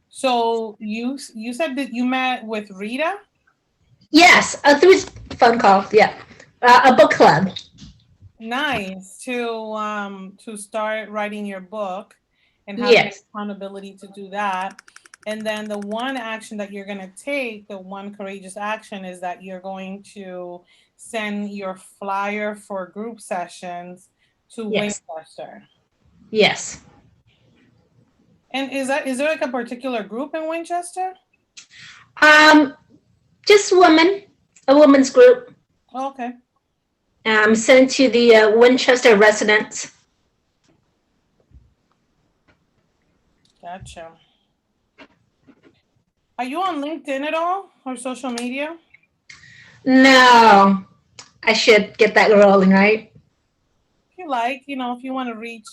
So you said that you met with Rita? Yes, through phone call. Yeah, a book club. Nice to start writing your book and having Yes, accountability to do that. And then the one action that you're going to take, the one courageous action is that you're going to send your flyer for group sessions to yes, Winchester. yes. And is there like a particular group in Winchester? Um, just women, a women's group. Oh, okay. Sent to the Winchester residents. Gotcha. Are you on LinkedIn at all or social media? No, I should get that rolling, right? If you like, if you want to reach,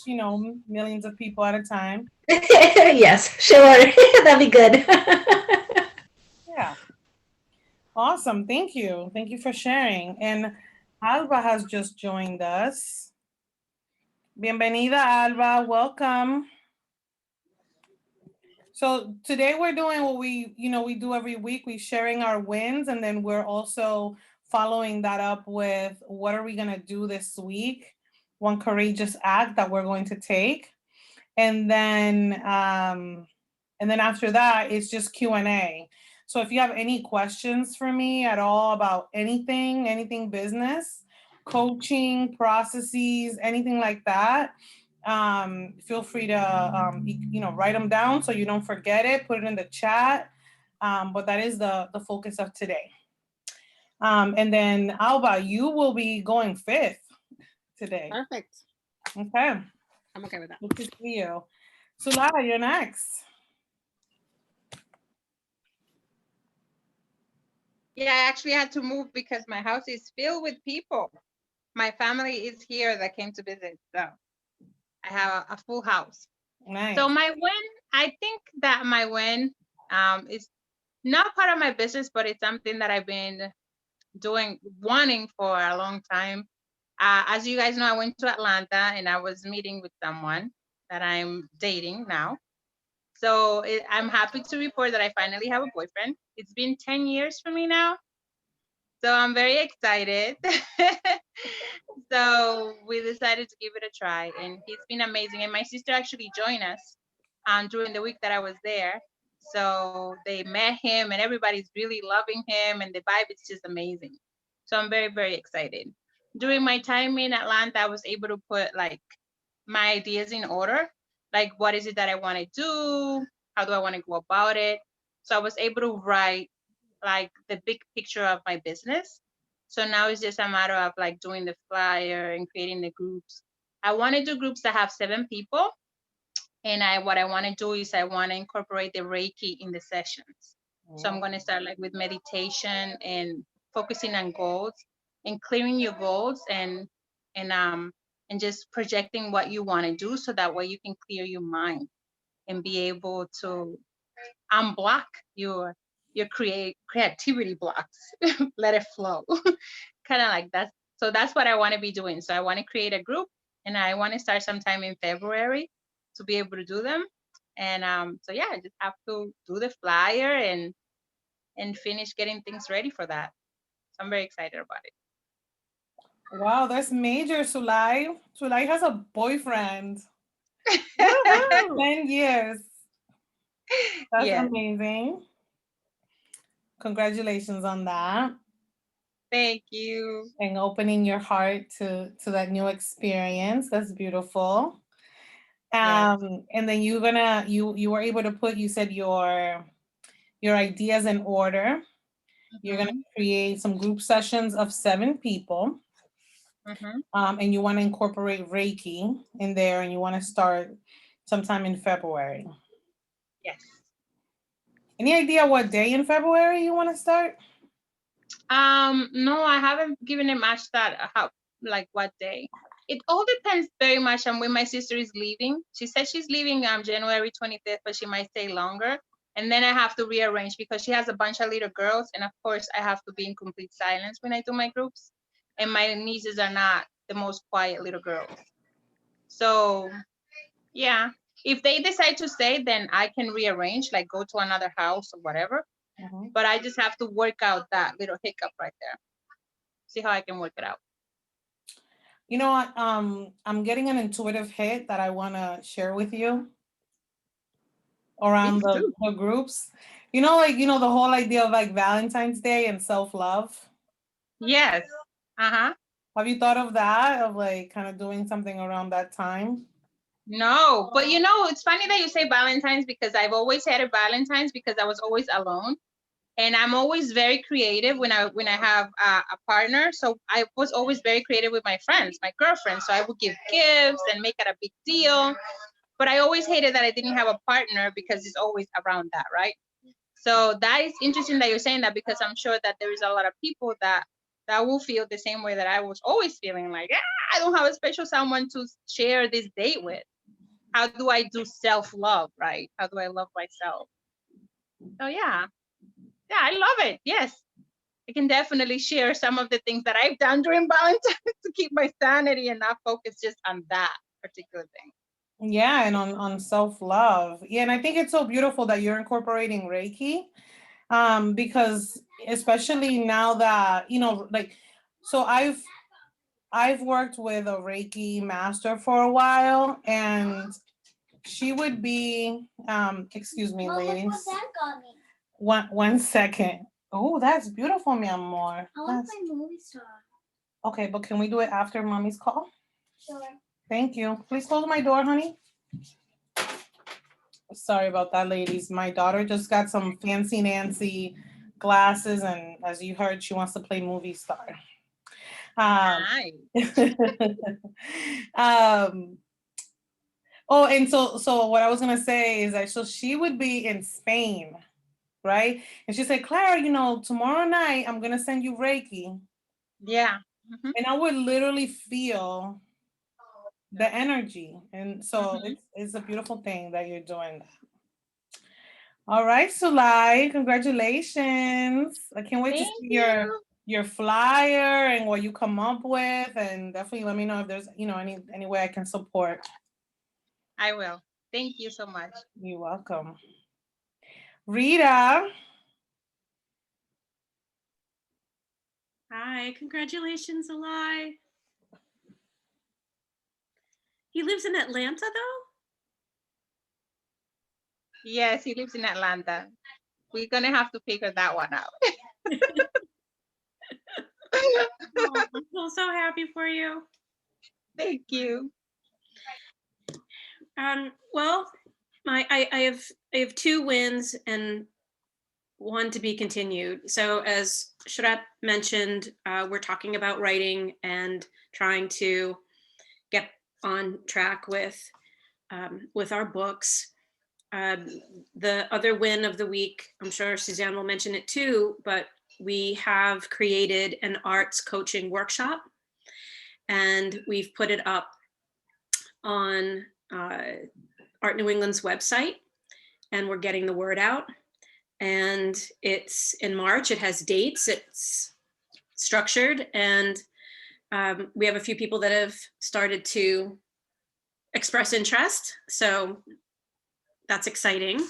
millions of people at a time. Yes, sure. That'd be good. Yeah. Awesome. Thank you. Thank you for sharing. And Alba has just joined us. Bienvenida, Alba. Welcome. So today we're doing what we do every week. We're sharing our wins, and then we're also following that up with what are we going to do this week? One courageous act that we're going to take. And then after that it's just Q&A. So if you have any questions for me at all about anything business, coaching, processes, anything like that, feel free to write them down so you don't forget it, put it in the chat. But that is the focus of today. And then Alba, you will be going fifth today. Perfect. Okay. I'm okay with that. Good to see you. Sulala, you're next. Yeah, I actually had to move because my house is filled with people. My family is here that came to visit, so I have a full house. Nice. So my win, I think that my win is not part of my business, but it's something that I've been wanting for a long time. As you guys know, I went to Atlanta and I was meeting with someone that I'm dating now. So I'm happy to report that I finally have a boyfriend. It's been 10 years for me now. So I'm very excited. So we decided to give it a try, and he's been amazing. And my sister actually joined us during the week that I was there. So they met him, and everybody's really loving him, and the vibe is just amazing. So I'm very, very excited. During my time in Atlanta, I was able to put like my ideas in order, like what is it that I want to do, how do I want to go about it. So I was able to write like the big picture of my business. So now it's just a matter of like doing the flyer and creating the groups. I want to do groups that have 7 people. And what I want to do is I want to incorporate the Reiki in the sessions. So I'm going to start like with meditation and focusing on goals and clearing your goals and um and just projecting what you want to do so that way you can clear your mind and be able to unblock your creativity blocks. Let it flow. Kind of like that. So that's what I want to be doing. So I want to create a group and I want to start sometime in February to be able to do them. And so yeah, I just have to do the flyer and finish getting things ready for that. So I'm very excited about it. Wow, that's major, Sulai. Sulai has a boyfriend. Woohoo! 10 years. That's Yes. amazing. Congratulations on that. Thank you. And opening your heart to that new experience. That's beautiful. Yes. And then you were able to put, you said, your ideas in order. You're gonna Mm-hmm. create some group sessions of 7 people. Mm-hmm. And you want to incorporate Reiki in there, and you want to start sometime in February. Yes. Any idea what day in February you want to start? No, I haven't given it much thought how like what day. It all depends very much on when my sister is leaving. She said she's leaving January 25th, but she might stay longer. And then I have to rearrange because she has a bunch of little girls, and of course I have to be in complete silence when I do my groups. And my nieces are not the most quiet little girls. So yeah. If they decide to stay, then I can rearrange, like go to another house or whatever. Mhm. But I just have to work out that little hiccup right there. See how I can work it out. You know what? I'm getting an intuitive hit that I want to share with you around Me too. the groups. You know, like, you know, the whole idea of like Valentine's Day and self-love. Yes. Uh-huh. Have you thought of that, of like kind of doing something around that time? No, but you know, it's funny that you say Valentine's because I've always hated Valentine's because I was always alone. And I'm always very creative when I have a partner. So I was always very creative with my friends, my girlfriends. So I would give gifts and make it a big deal. But I always hated that I didn't have a partner because it's always around that, right? So that is interesting that you're saying that because I'm sure that there is a lot of people that will feel the same way that I was always feeling like, I don't have a special someone to share this date with. How do I do self-love, right? How do I love myself? So yeah, I love it. Yes, I can definitely share some of the things that I've done during Valentine's to keep my sanity and not focus just on that particular thing. Yeah, and on self-love. Yeah, and I think it's so beautiful that you're incorporating Reiki. Because especially now that, you know, like, so I've worked with a Reiki master for a while, and she would be excuse me, ladies. One second. Oh, that's beautiful, mi amor. I want my movie star. Okay, but can we do it after mommy's call? Sure. Thank you. Please close my door, honey. Sorry about that, ladies. My daughter just got some fancy Nancy glasses, and as you heard, she wants to play movie star. Nice. um, oh, and so what I was gonna say is that so she would be in Spain, right? And she said, Clara, you know, tomorrow night I'm gonna send you Reiki, Yeah. Mhm. and I would literally feel the energy, and so Mhm. it's a beautiful thing that you're doing. All right, Sulai, congratulations. I can't wait to Thank see you. your flyer and what you come up with, and definitely let me know if there's, you know, any way I can support. I will. Thank you so much. You're welcome. Rita. Hi, congratulations, Eli. He lives in Atlanta, though? Yes, he lives in Atlanta. We're gonna have to figure that one out. Oh, I'm so happy for you. Thank you. Well, I have 2 wins and 1 to be continued. So as Shrat mentioned, we're talking about writing and trying to get on track with our books. The other win of the week, I'm sure Suzanne will mention it too, but we have created an arts coaching workshop, and we've put it up on Art New England's website, and we're getting the word out. And it's in March. It has dates. It's structured, and we have a few people that have started to express interest. So that's exciting.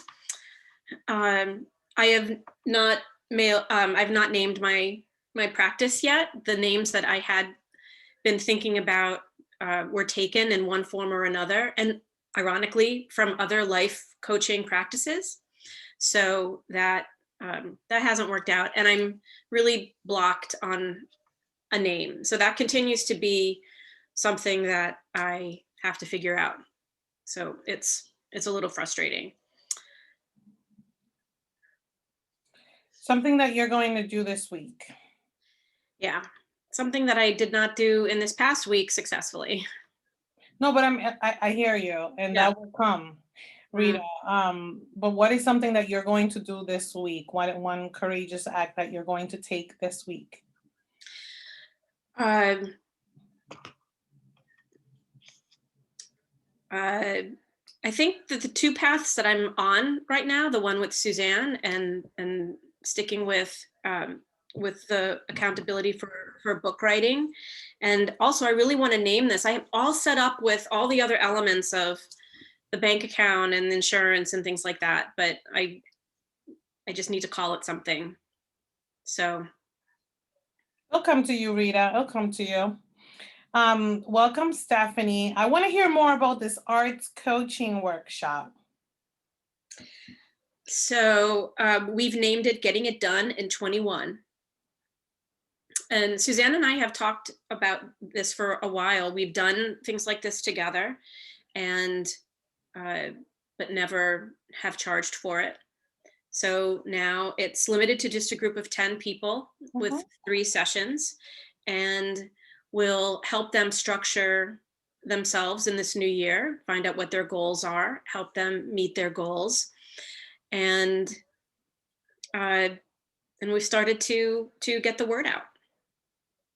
I have not I've not named my practice yet. The names that I had been thinking about were taken in one form or another, and ironically from other life coaching practices. So that hasn't worked out, and I'm really blocked on a name. So that continues to be something that I have to figure out. So it's a little frustrating. Something that you're going to do this week. Yeah, something that I did not do in this past week successfully. No, but I hear you, and Yeah. that will come, Rita. But what is something that you're going to do this week? One courageous act that you're going to take this week? I think that the 2 paths that I'm on right now, the one with Suzanne and sticking with the accountability for book writing, and also I really want to name this. I am all set up with all the other elements of the bank account and insurance and things like that, but I just need to call it something. So It'll come to you, Rita. It'll come to you. Welcome, Stephanie. I want to hear more about this arts coaching workshop. So we've named it Getting It Done in 21. And Suzanne and I have talked about this for a while. We've done things like this together, and but never have charged for it. So now it's limited to just a group of 10 people with 3 sessions, and we'll help them structure themselves in this new year, find out what their goals are, help them meet their goals. And we started to get the word out.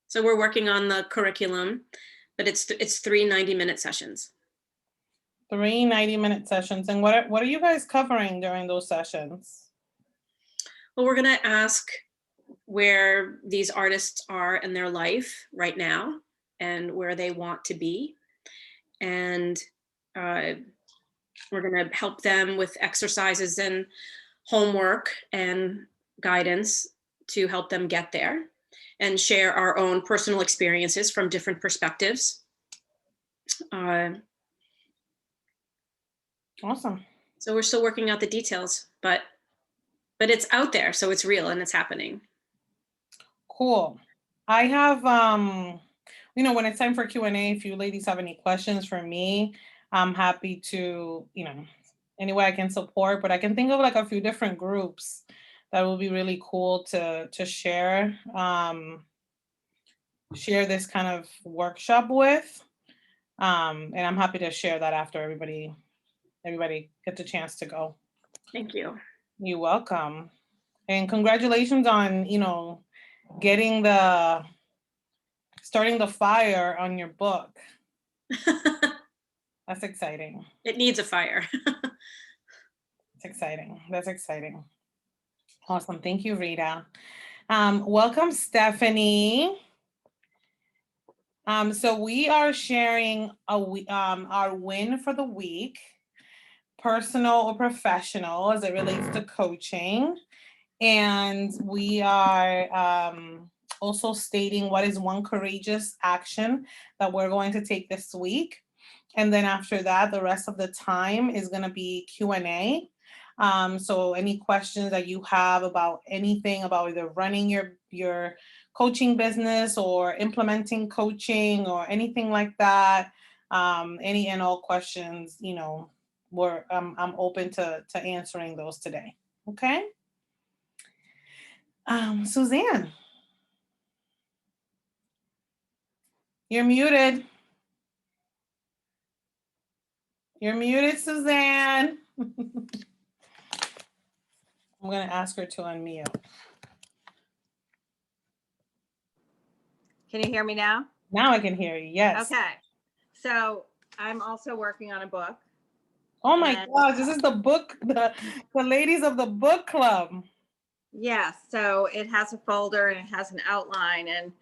So we're working on the curriculum, but it's 3 90-minute sessions. 3 90-minute sessions. And what are you guys covering during those sessions? Well, we're going to ask where these artists are in their life right now and where they want to be. And we're going to help them with exercises and homework and guidance to help them get there, and share our own personal experiences from different perspectives. Awesome. So we're still working out the details, but it's out there, so it's real and it's happening. Cool. I have, when it's time for Q&A, if you ladies have any questions for me, I'm happy to, any way I can support, but I can think of like a few different groups that will be really cool to share this kind of workshop with. And I'm happy to share that after everybody gets a chance to go. Thank you. You're welcome. And congratulations on, starting the fire on your book. That's exciting. It needs a fire. It's exciting. That's exciting. Awesome. Thank you, Rita. Welcome, Stephanie. So we are sharing our win for the week, personal or professional, as it relates to coaching. And we are also stating what is one courageous action that we're going to take this week. And then after that, the rest of the time is going to be Q&A. So any questions that you have about anything about either running your coaching business or implementing coaching or anything like that, any and all questions, I'm open to answering those today. Okay. Suzanne, you're muted. You're muted, Suzanne. I'm going to ask her to unmute. Can you hear me now? Now I can hear you. Yes. Okay. So I'm also working on a book. Oh my gosh, this is the book, the ladies of the book club. Yes. So it has a folder and it has an outline, and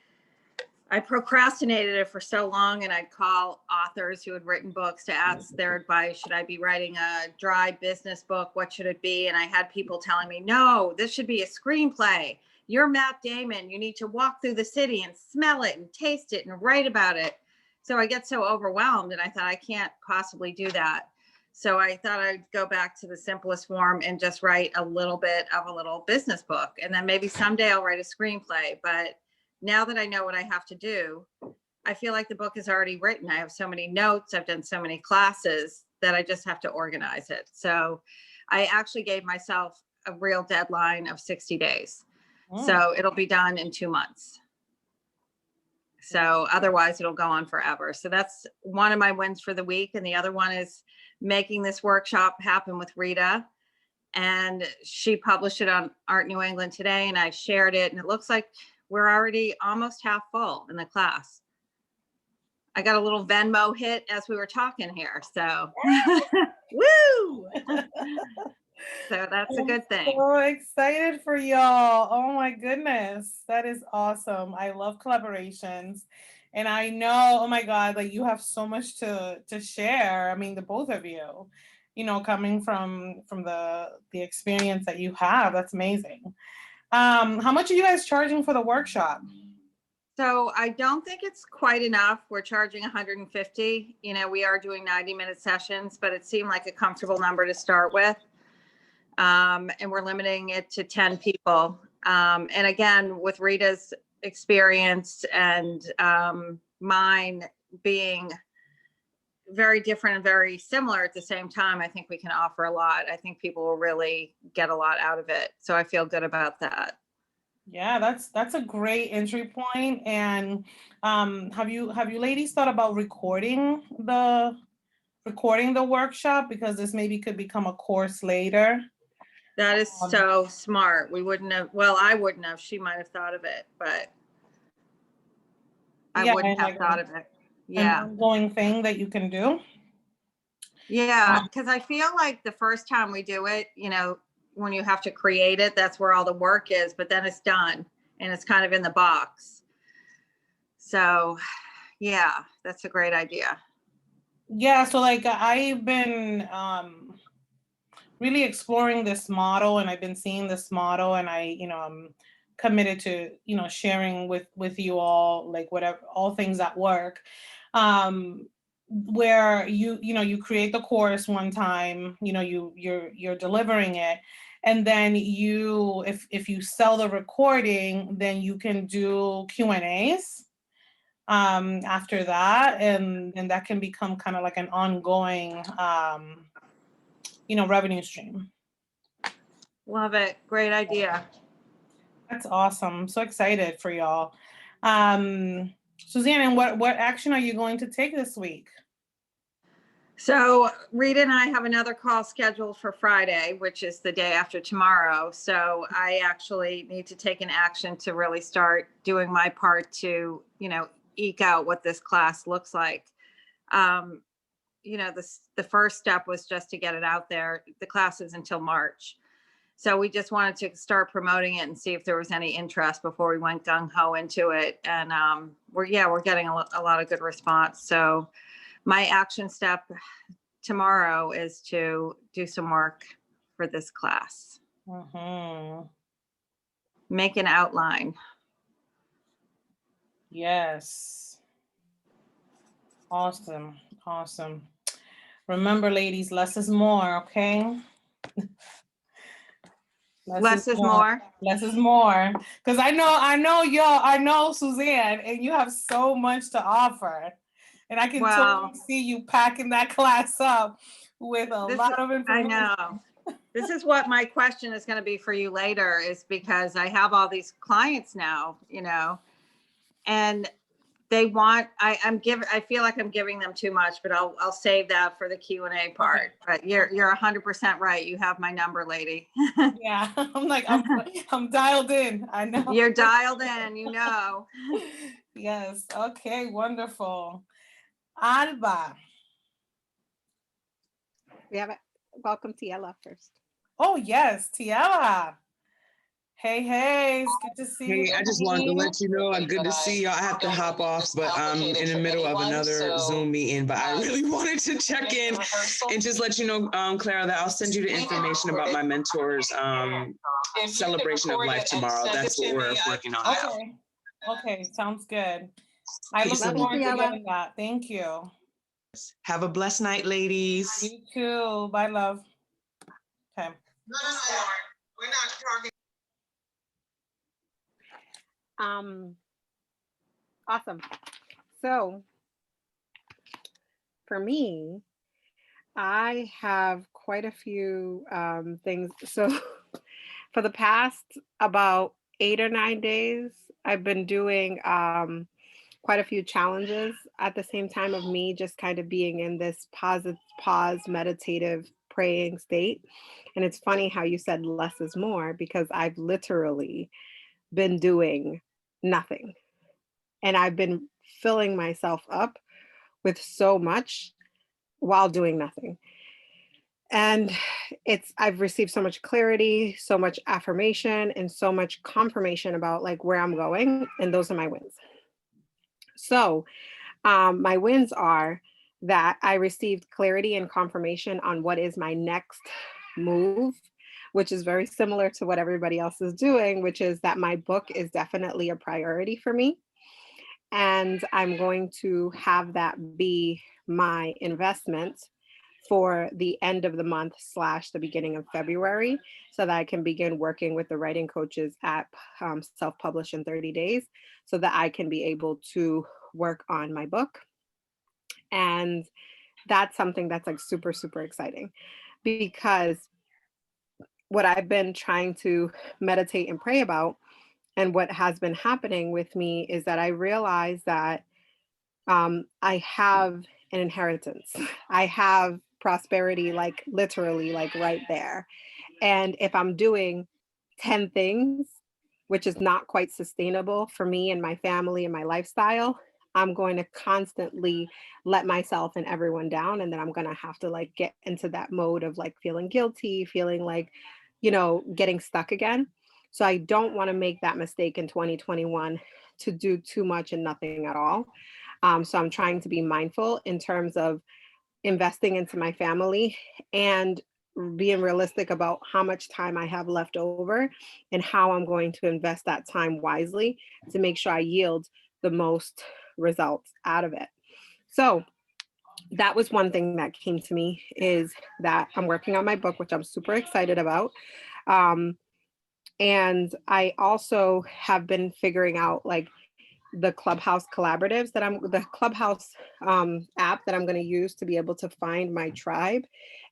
I procrastinated it for so long, and I'd call authors who had written books to ask their advice. Should I be writing a dry business book? What should it be? And I had people telling me, no, this should be a screenplay. You're Matt Damon. You need to walk through the city and smell it and taste it and write about it. So I get so overwhelmed, and I thought I can't possibly do that. So I thought I'd go back to the simplest form and just write a little bit of a little business book. And then maybe someday I'll write a screenplay. But now that I know what I have to do, I feel like the book is already written. I have so many notes. I've done so many classes that I just have to organize it. So I actually gave myself a real deadline of 60 days. So it'll be done in 2 months. So otherwise it'll go on forever. So that's one of my wins for the week. And the other one is making this workshop happen with Rita. And she published it on Art New England today, and I shared it. And it looks like we're already almost half full in the class. I got a little Venmo hit as we were talking here. So woo! So that's a good thing. So excited for y'all. Oh my goodness. That is awesome. I love collaborations. And I know, oh my God, like you have so much to share. I mean, the both of you, coming from the experience that you have, that's amazing. How much are you guys charging for the workshop? So I don't think it's quite enough. We're charging 150. We are doing 90-minute sessions, but it seemed like a comfortable number to start with. And we're limiting it to 10 people. And again, with Rita's experience and mine being very different and very similar at the same time, I think we can offer a lot. I think people will really get a lot out of it. So I feel good about that. Yeah, that's a great entry point. And have you ladies thought about recording the workshop, because this maybe could become a course later? That is so smart. We wouldn't have, well, I wouldn't have. She might have thought of it, but I Yeah, wouldn't have like thought of it. an Yeah. ongoing thing that you can do. Yeah, because I feel like the first time we do it, when you have to create it, that's where all the work is, but then it's done and it's kind of in the box. So yeah, that's a great idea. Yeah, so like I've been really exploring this model, and I've been seeing this model, and I'm committed to, sharing with you all, like whatever, all things that work. Where you create the course one time, you're delivering it, and then if you sell the recording, then you can do Q&As after that, and that can become kind of like an ongoing revenue stream. Love it. Great idea. That's awesome. I'm so excited for y'all. Suzanne, and what action are you going to take this week? So Rita and I have another call scheduled for Friday, which is the day after tomorrow. So I actually need to take an action to really start doing my part to, eke out what this class looks like. The first step was just to get it out there. The class is until March. So we just wanted to start promoting it and see if there was any interest before we went gung-ho into it. And we're getting a lot of good response. So my action step tomorrow is to do some work for this class. Mm-hmm. Make an outline. Yes. Awesome. Remember, ladies, less is more, okay? Less is more. Less is more. Because I know Suzanne, and you have so much to offer. And I can totally see you packing that class up with a lot of information. I know. This is what my question is going to be for you later, is because I have all these clients now, and they want, I feel like I'm giving them too much, but I'll save that for the Q&A part. But you're 100% right. You have my number, lady. Yeah, I'm dialed in. I know. You're dialed in, Yes. Okay, wonderful. Alba. We have it. Welcome Tiela first. Oh yes, Tiela. Hey, it's good to see you. Hey, I just wanted to let you know, good to see y'all. I have to hop off, but I'm in the middle of another Zoom meeting, but I really wanted to check in and just let you know, Clara, that I'll send you the information about my mentor's celebration of life tomorrow. That's what we're working on now. Okay, sounds good. I look forward to getting that. Thank you. Have a blessed night, ladies. You too. Bye, love. Okay. No, we're not talking. Awesome. So for me, I have quite a few things. So for the past about 8 or 9 days, I've been doing quite a few challenges at the same time of me just kind of being in this pause meditative praying state. And it's funny how you said less is more, because I've literally been doing nothing. And I've been filling myself up with so much while doing nothing. And I've received so much clarity, so much affirmation, and so much confirmation about like where I'm going. And those are my wins. So my wins are that I received clarity and confirmation on what is my next move, which is very similar to what everybody else is doing, which is that my book is definitely a priority for me. And I'm going to have that be my investment for the end of the month / the beginning of February, so that I can begin working with the writing coaches at Self-Publish in 30 Days, so that I can be able to work on my book. And that's something that's like super, super exciting, because what I've been trying to meditate and pray about, and what has been happening with me, is that I realize that I have an inheritance. I have prosperity, like literally, like right there. And if I'm doing 10 things, which is not quite sustainable for me and my family and my lifestyle, I'm going to constantly let myself and everyone down. And then I'm going to have to like get into that mode of like feeling guilty, feeling like, getting stuck again. So I don't want to make that mistake in 2021 to do too much and nothing at all. So I'm trying to be mindful in terms of investing into my family and being realistic about how much time I have left over and how I'm going to invest that time wisely to make sure I yield the most results out of it. So that was one thing that came to me, is that I'm working on my book, which I'm super excited about. And I also have been figuring out like the Clubhouse collaboratives the Clubhouse app that I'm going to use to be able to find my tribe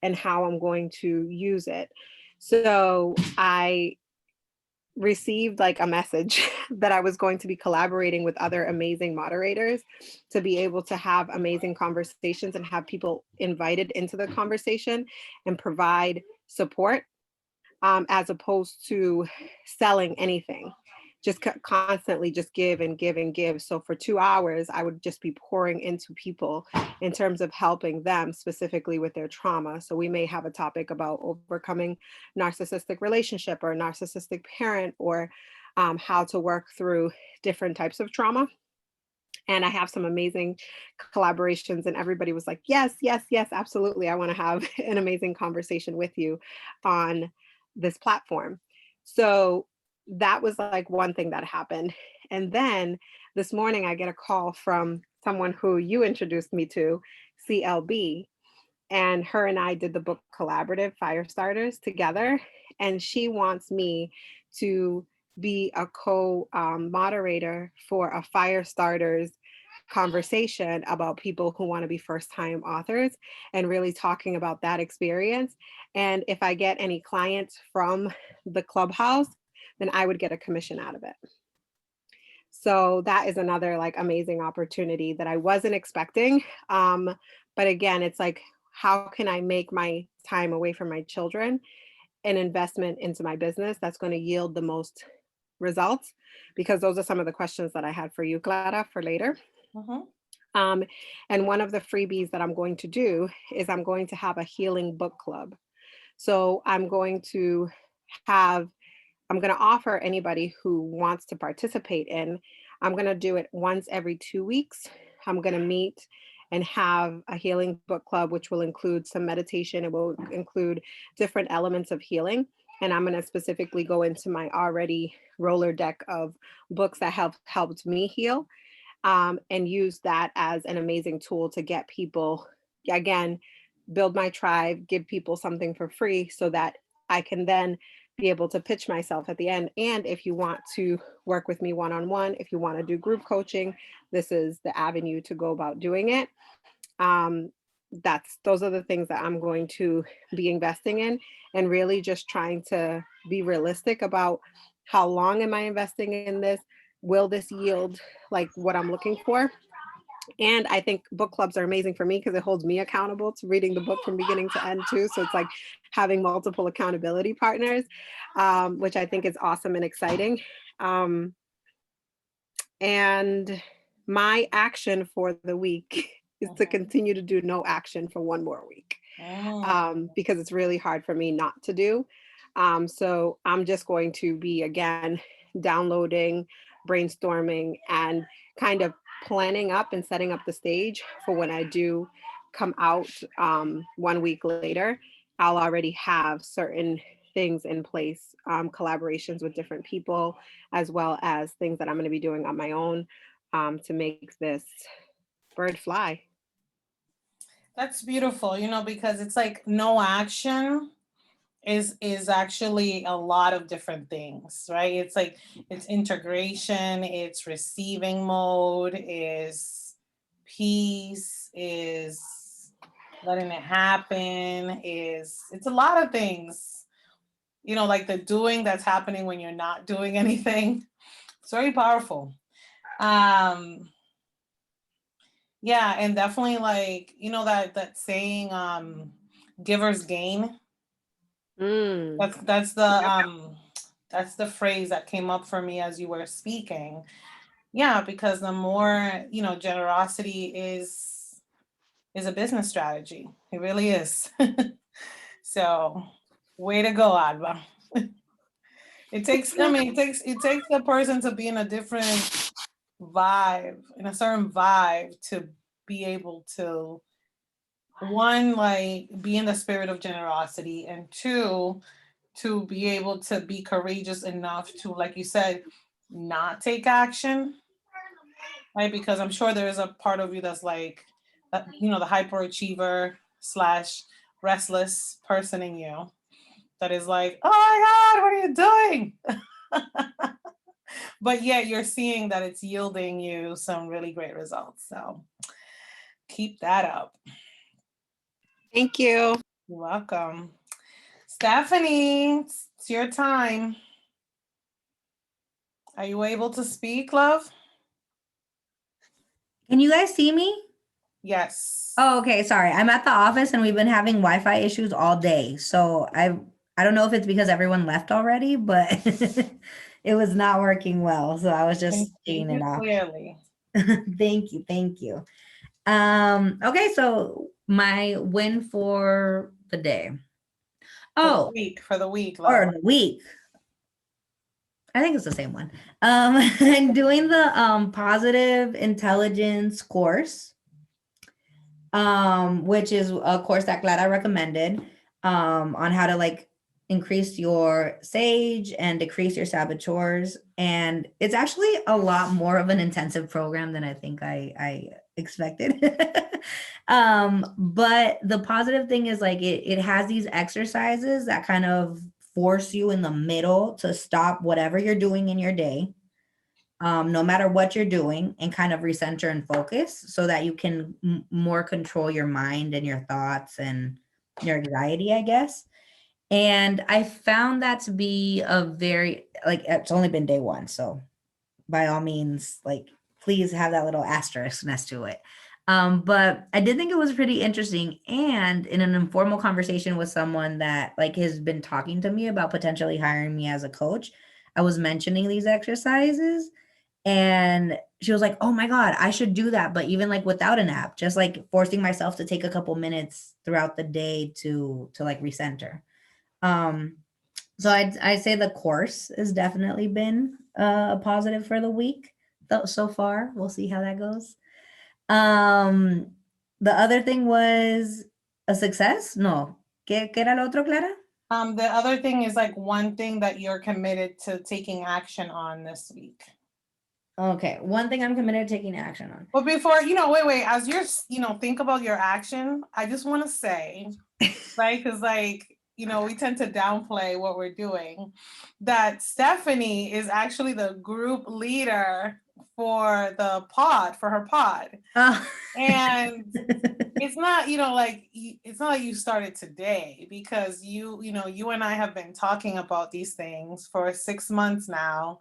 and how I'm going to use it. So I received like a message that I was going to be collaborating with other amazing moderators to be able to have amazing conversations and have people invited into the conversation and provide support, as opposed to selling anything. Just constantly just give and give and give. So for 2 hours, I would just be pouring into people in terms of helping them specifically with their trauma. So we may have a topic about overcoming narcissistic relationship or narcissistic parent, or how to work through different types of trauma. And I have some amazing collaborations, and everybody was like, yes, yes, yes, absolutely. I want to have an amazing conversation with you on this platform. So that was like one thing that happened. And then this morning, I get a call from someone who you introduced me to, CLB, and her and I did the book collaborative Fire Starters together. And she wants me to be a co-moderator for a Fire Starters conversation about people who want to be first-time authors, and really talking about that experience. And if I get any clients from the Clubhouse, then I would get a commission out of it. So that is another like amazing opportunity that I wasn't expecting. But again, it's like, how can I make my time away from my children an investment into my business that's going to yield the most results? Because those are some of the questions that I had for you, Clara, for later. And one of the freebies that I'm going to do is I'm going to have a healing book club. So I'm going to offer anybody who wants to participate in, I'm going to do it once every 2 weeks. I'm going to meet and have a healing book club, which will include some meditation. It will include different elements of healing. And I'm going to specifically go into my already roller deck of books that have helped me heal, and use that as an amazing tool to get people, again, build my tribe, give people something for free so that I can then be able to pitch myself at the end. And if you want to work with me one-on-one, if you want to do group coaching, this is the avenue to go about doing it. Those are the things that I'm going to be investing in, and really just trying to be realistic about how long am I investing in this? Will this yield like what I'm looking for? And I think book clubs are amazing for me because it holds me accountable to reading the book from beginning to end too. So it's like having multiple accountability partners, which I think is awesome and exciting. And my action for the week is to continue to do no action for one more week, because it's really hard for me not to do. So I'm just going to be, again, downloading, brainstorming, and kind of planning up and setting up the stage for when I do come out 1 week later, I'll already have certain things in place, collaborations with different people, as well as things that I'm going to be doing on my own to make this bird fly. That's beautiful, because it's like no action is actually a lot of different things, right? It's like it's integration, it's receiving mode, is peace, is letting it happen, it's a lot of things. Like the doing that's happening when you're not doing anything. It's very powerful. Yeah, and definitely like, that saying, givers gain. Mm. That's the phrase that came up for me as you were speaking. Yeah, because the more, generosity is a business strategy. It really is. So way to go, Alba. It takes the person to be in a different vibe, in a certain vibe, to be able to, one, like be in the spirit of generosity, and two, to be able to be courageous enough to, like you said, not take action, right? Because I'm sure there is a part of you that's like, the hyperachiever / restless person in you that is like, oh my God, what are you doing? But yet you're seeing that it's yielding you some really great results. So keep that up. Thank you. You're welcome. Stephanie, it's your time. Are you able to speak, love? Can you guys see me? Yes. Oh, okay. Sorry. I'm at the office and we've been having Wi-Fi issues all day. So I don't know if it's because everyone left already, but it was not working well. So I was just taking it off. Clearly. Thank you. Thank you. Okay, so my win for the day. Oh, For the week, love. or the week. I think it's the same one. I'm doing the positive intelligence course, which is a course that Clara recommended, on how to like increase your sage and decrease your saboteurs. And it's actually a lot more of an intensive program than I think I expected. But the positive thing is like it has these exercises that kind of force you in the middle to stop whatever you're doing in your day, no matter what you're doing, and kind of recenter and focus so that you can more control your mind and your thoughts and your anxiety, I guess. And I found that to be a very, like, it's only been day one. So by all means, like, please have that little asterisk next to it. But I did think it was pretty interesting. And in an informal conversation with someone that like has been talking to me about potentially hiring me as a coach, I was mentioning these exercises and she was like, oh my God, I should do that. But even like without an app, just like forcing myself to take a couple minutes throughout the day to like recenter. So I'd say the course has definitely been a positive for the week so far. We'll see how that goes. The other thing was a success. No. ¿Qué era lo otro, Clara? The other thing is like one thing that you're committed to taking action on this week. Okay, one thing I'm committed to taking action on. But before, wait, as you're, think about your action, I just want to say, right, because like, we tend to downplay what we're doing, that Stephanie is actually the group leader for her pod. Oh. And it's not, it's not like you started today, because you and I have been talking about these things for 6 months now.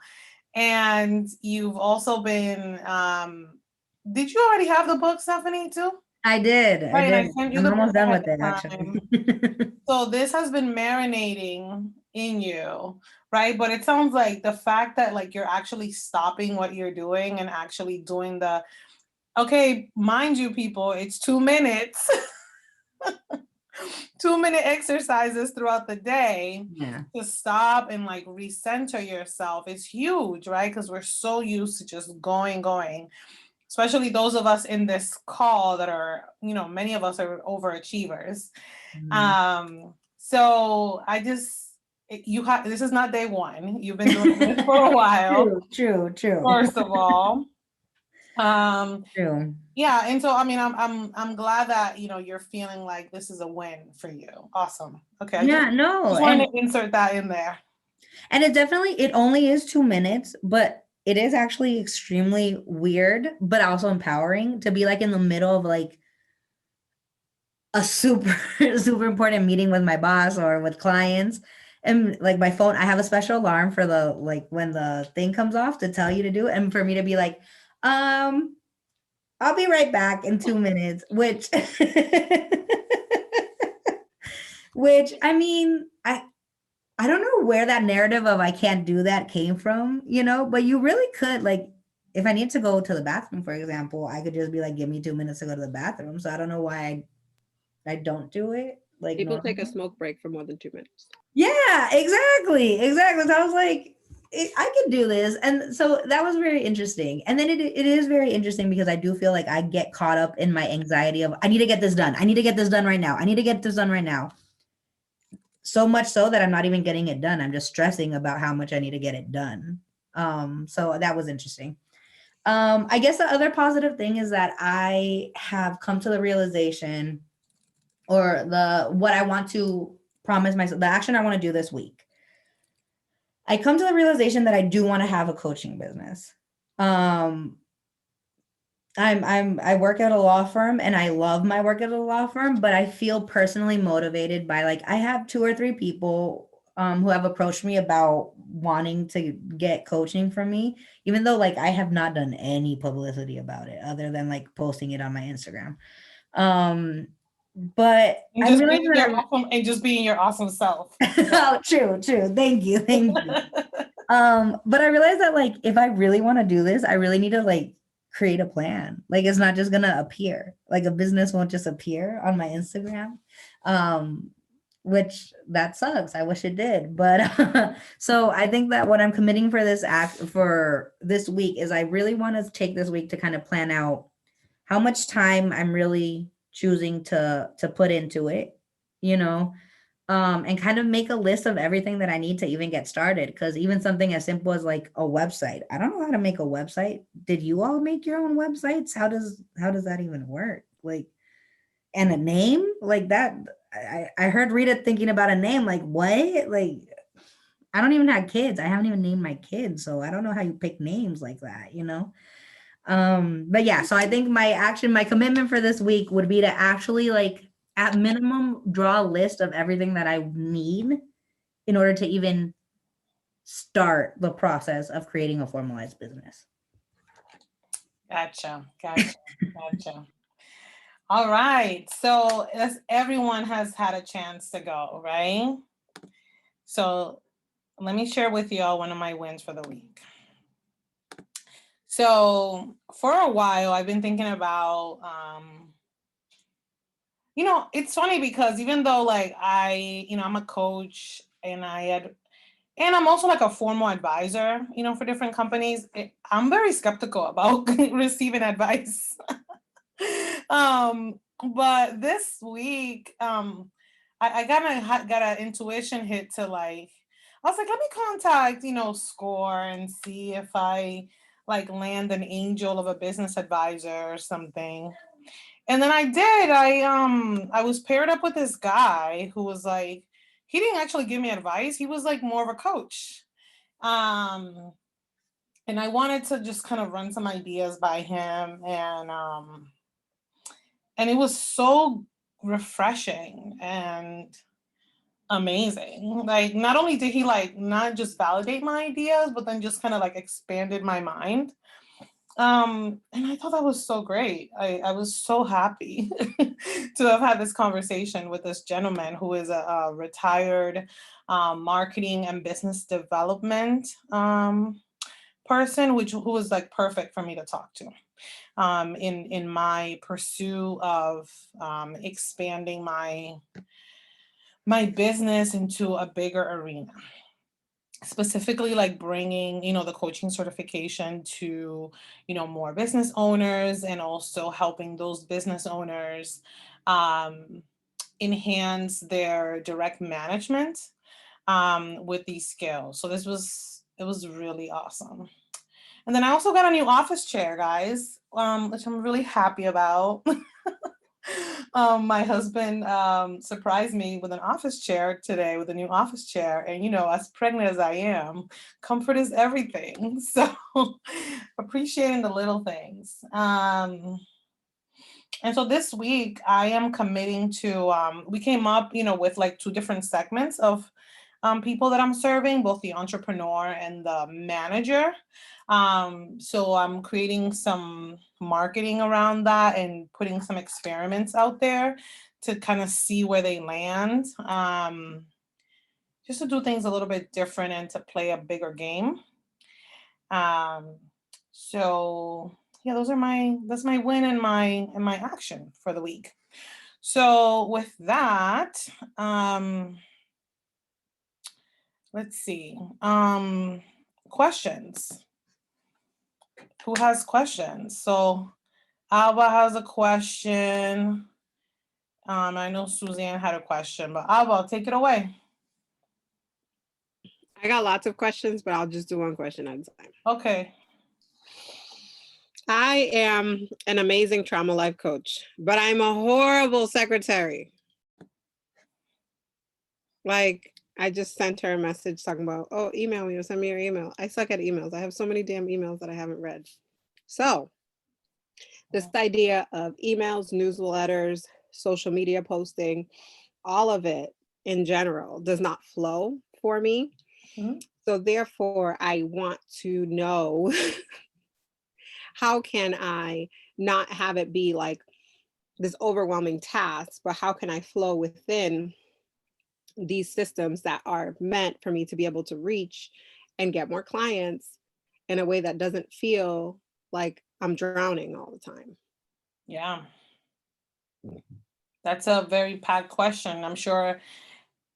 And you've also been, did you already have the book, Stephanie, too? I did. Right, I did. I'm almost done with it, time. actually. So this has been marinating in you, right? But it sounds like the fact that like you're actually stopping what you're doing and actually doing okay, mind you, people, it's 2 minutes. 2-minute exercises throughout the day to stop and like recenter yourself is huge, right? Because we're so used to just going. especially those of us in this call that are, many of us are overachievers. So I just, this is not day one. You've been doing this for a while. True. First of all. True. Yeah, and so I mean, I'm glad that you're feeling like this is a win for you. Awesome. Okay. Yeah, Just wanted to insert that in there. And it only is 2 minutes, but it is actually extremely weird, but also empowering to be like in the middle of like a super super important meeting with my boss or with clients. And like my phone, I have a special alarm for the like when the thing comes off to tell you to do it, and for me to be like, I'll be right back in 2 minutes, which which I mean, I don't know where that narrative of I can't do that came from, but you really could, like, if I need to go to the bathroom, for example, I could just be like, give me 2 minutes to go to the bathroom. So I don't know why I don't do it. Like People take a normally. smoke break for more than 2 minutes. Yeah, exactly. So I was like, I could do this. And so that was very interesting. And then it is very interesting because I do feel like I get caught up in my anxiety of, I need to get this done. I need to get this done right now. I need to get this done right now. So much so that I'm not even getting it done. I'm just stressing about how much I need to get it done. So that was interesting. I guess the other positive thing is that I have come to the realization, or what I want to promise myself, the action I want to do this week. I come to the realization that I do want to have a coaching business. I work at a law firm and I love my work at a law firm, but I feel personally motivated by, like, I have 2 or 3 people who have approached me about wanting to get coaching from me, even though like I have not done any publicity about it other than like posting it on my Instagram. But And just being your awesome self. Oh, true. Thank you. But I realized that like if I really want to do this, I really need to like create a plan. Like it's not just gonna appear. Like a business won't just appear on my Instagram. Which that sucks. I wish it did. But so I think that what I'm committing for this week is I really want to take this week to kind of plan out how much time I'm really choosing to put into it, and kind of make a list of everything that I need to even get started. Because even something as simple as like a website, I don't know how to make a website. Did you all make your own websites? How does that even work? Like, and a name like that. I heard Rita thinking about a name. Like what? Like I don't even have kids. I haven't even named my kids, so I don't know how you pick names like that. But yeah, so I think my commitment for this week would be to actually like at minimum draw a list of everything that I need in order to even start the process of creating a formalized business. Gotcha. All right. So everyone has had a chance to go, right? So let me share with y'all one of my wins for the week. So for a while, I've been thinking about, it's funny because even though like I'm a coach and I'm also like a formal advisor, for different companies, I'm very skeptical about receiving advice. But this week, I got an intuition hit to like, I was like, let me contact, SCORE and see if I like land an angel of a business advisor or something. And then I did. I was paired up with this guy who was like, he didn't actually give me advice. He was like more of a coach. And I wanted to just kind of run some ideas by him, and it was so refreshing and amazing. Like not only did he like not just validate my ideas, but then just kind of like expanded my mind. And I thought that was so great. I was so happy to have had this conversation with this gentleman who is a retired marketing and business development person, who was like perfect for me to talk to in my pursuit of expanding my business into a bigger arena. specifically like bringing, the coaching certification to, more business owners, and also helping those business owners enhance their direct management with these skills. So it was really awesome. And then I also got a new office chair, guys, which I'm really happy about. My husband surprised me with an office chair today, with a new office chair. And, as pregnant as I am, comfort is everything. So appreciating the little things. And so this week I am committing to, we came up, with like 2 different segments of people that I'm serving, both the entrepreneur and the manager. So I'm creating some marketing around that and putting some experiments out there to kind of see where they land. Just to do things a little bit different and to play a bigger game. So yeah, that's my win and my action for the week. So with that, let's see. Questions. Who has questions? So Alba has a question. I know Suzanne had a question, but Alba, take it away. I got lots of questions, but I'll just do one question at a time. Okay. I am an amazing trauma life coach, but I'm a horrible secretary. Like, I just sent her a message talking about, oh, email me or send me your email. I suck at emails. I have so many damn emails that I haven't read. So this idea of emails, newsletters, social media posting, all of it in general does not flow for me. Mhm. So therefore, I want to know how can I not have it be like this overwhelming task, but how can I flow within these systems that are meant for me to be able to reach and get more clients in a way that doesn't feel like I'm drowning all the time. Yeah. That's a very packed question. I'm sure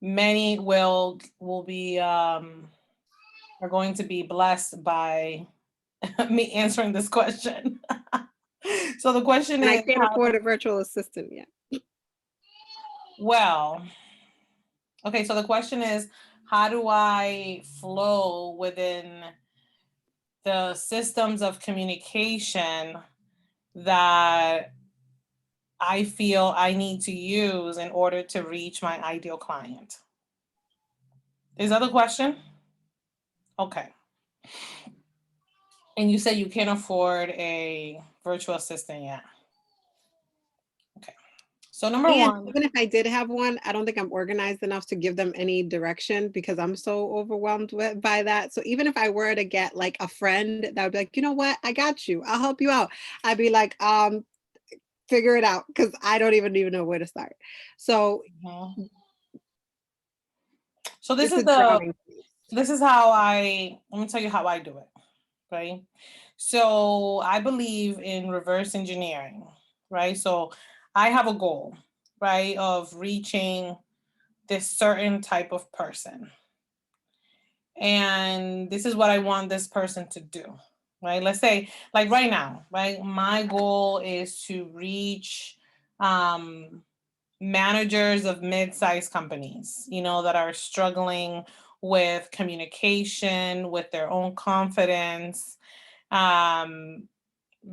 many will be are going to be blessed by me answering this question. So the question And I is, can't afford a virtual assistant yet. well, okay, so the question is, how do I flow within the systems of communication that I feel I need to use in order to reach my ideal client? Is that the question? Okay. And you said you can't afford a virtual assistant yet. Okay. So number And one, even if I did have one, I don't think I'm organized enough to give them any direction because I'm so overwhelmed by that. So even if I were to get like a friend that would be like, you know what, I got you, I'll help you out. I'd be like, figure it out because I don't even know where to start. So so this it's is a drowning. this is how let me tell you how I do it, right? So I believe in reverse engineering, right? So I have a goal, right, of reaching this certain type of person. And this is what I want this person to do, right? Let's say, like right now, right? My goal is to reach managers of mid-sized companies, that are struggling with communication, with their own confidence,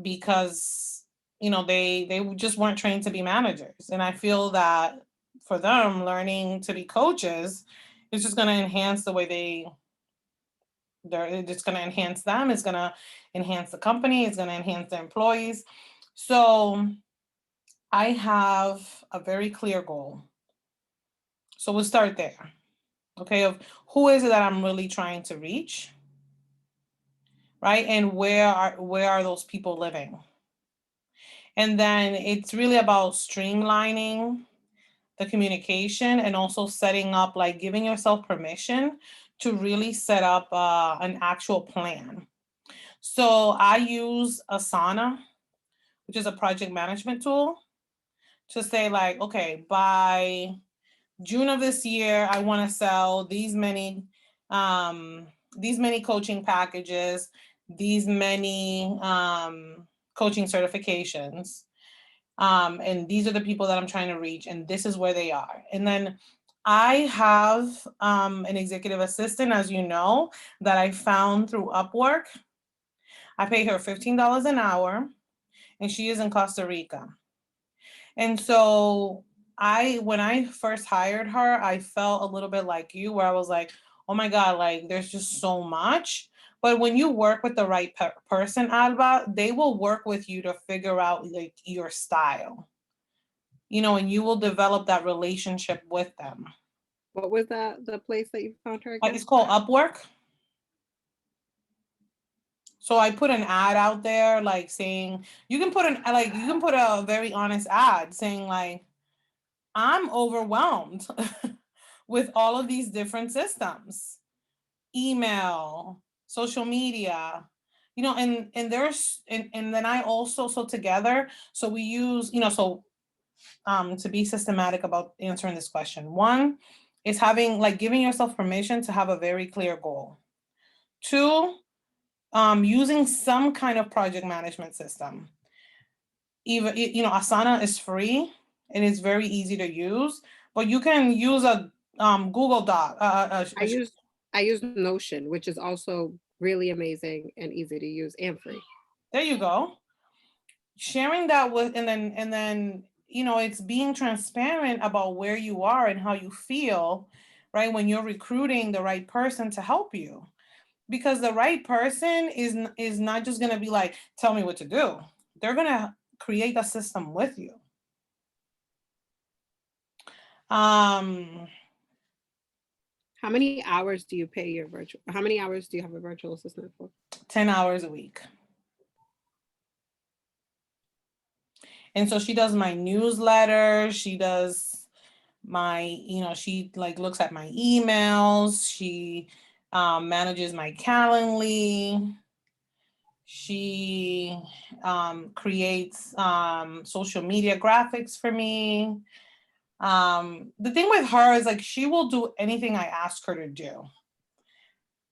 because they just weren't trained to be managers. And I feel that for them, learning to be coaches is just going to enhance the way it's just going to enhance them. It's going to enhance the company. It's going to enhance the employees. So I have a very clear goal. So we'll start there. Okay, of who is it that I'm really trying to reach, right? And where are those people living? And then it's really about streamlining the communication and also setting up, like giving yourself permission to really set up an actual plan. So I use Asana, which is a project management tool, to say like, okay, by June of this year, I want to sell these many these many coaching packages, these many coaching certifications. And these are the people that I'm trying to reach, and this is where they are. And then I have an executive assistant, as you know, that I found through Upwork. I pay her $15 an hour, and she is in Costa Rica. And so when I first hired her, I felt a little bit like you, where I was like, oh my God, like there's just so much. But when you work with the right person, Alba, they will work with you to figure out like your style, and you will develop that relationship with them. What was the place that you found her again? It's called Upwork. So I put an ad out there, like saying you can put a very honest ad saying like, I'm overwhelmed with all of these different systems, email, social media, and there's and then I also, so together, so we use, to be systematic about answering this question. One is giving yourself permission to have a very clear goal. Two, using some kind of project management system. Even, Asana is free and it's very easy to use, but you can use a Google Doc. I use Notion, which is also really amazing and easy to use and free. There you go. Sharing that with, and then it's being transparent about where you are and how you feel, right? When you're recruiting the right person to help you, because the right person is not just going to be like, tell me what to do. They're going to create a system with you. How many hours do you pay how many hours do you have a virtual assistant for? 10 hours a week. And so she does my newsletter. She does my, she like looks at my emails. She manages my Calendly. She creates social media graphics for me. The thing with her is like, she will do anything I ask her to do.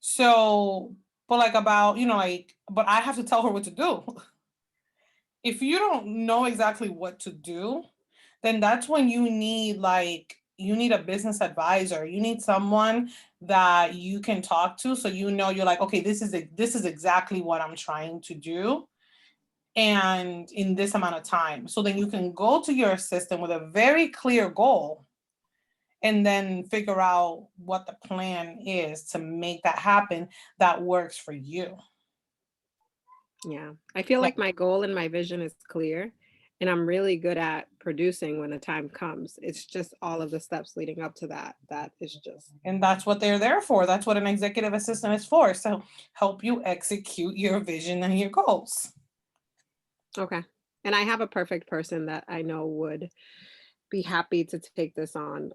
So, but but I have to tell her what to do. If you don't know exactly what to do, then that's when you need a business advisor. You need someone that you can talk to, so you're like, okay, this is exactly what I'm trying to do, and in this amount of time. So then you can go to your assistant with a very clear goal and then figure out what the plan is to make that happen that works for you. Yeah, I feel like my goal and my vision is clear, and I'm really good at producing when the time comes. It's just all of the steps leading up to that. And that's what they're there for. That's what an executive assistant is for. So help you execute your vision and your goals. Okay. And I have a perfect person that I know would be happy to take this on,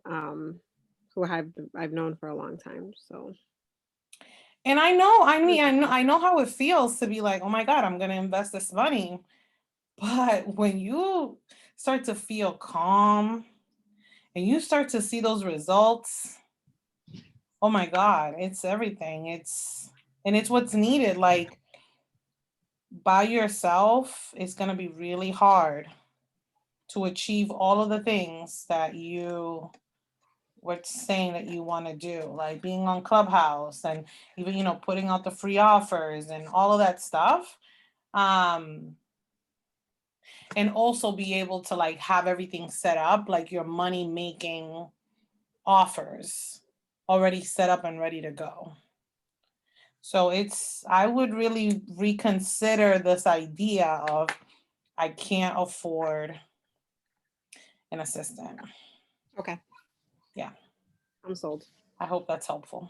who I've known for a long time. So. And I know how it feels to be like, oh my God, I'm going to invest this money. But when you start to feel calm and you start to see those results, oh my God, it's everything. It's what's needed. Like, by yourself, it's going to be really hard to achieve all of the things that you were saying that you want to do, like being on Clubhouse and even, putting out the free offers and all of that stuff. And also be able to like have everything set up, like your money making offers already set up and ready to go. So I would really reconsider this idea of I can't afford an assistant. Okay. Yeah. I'm sold. I hope that's helpful.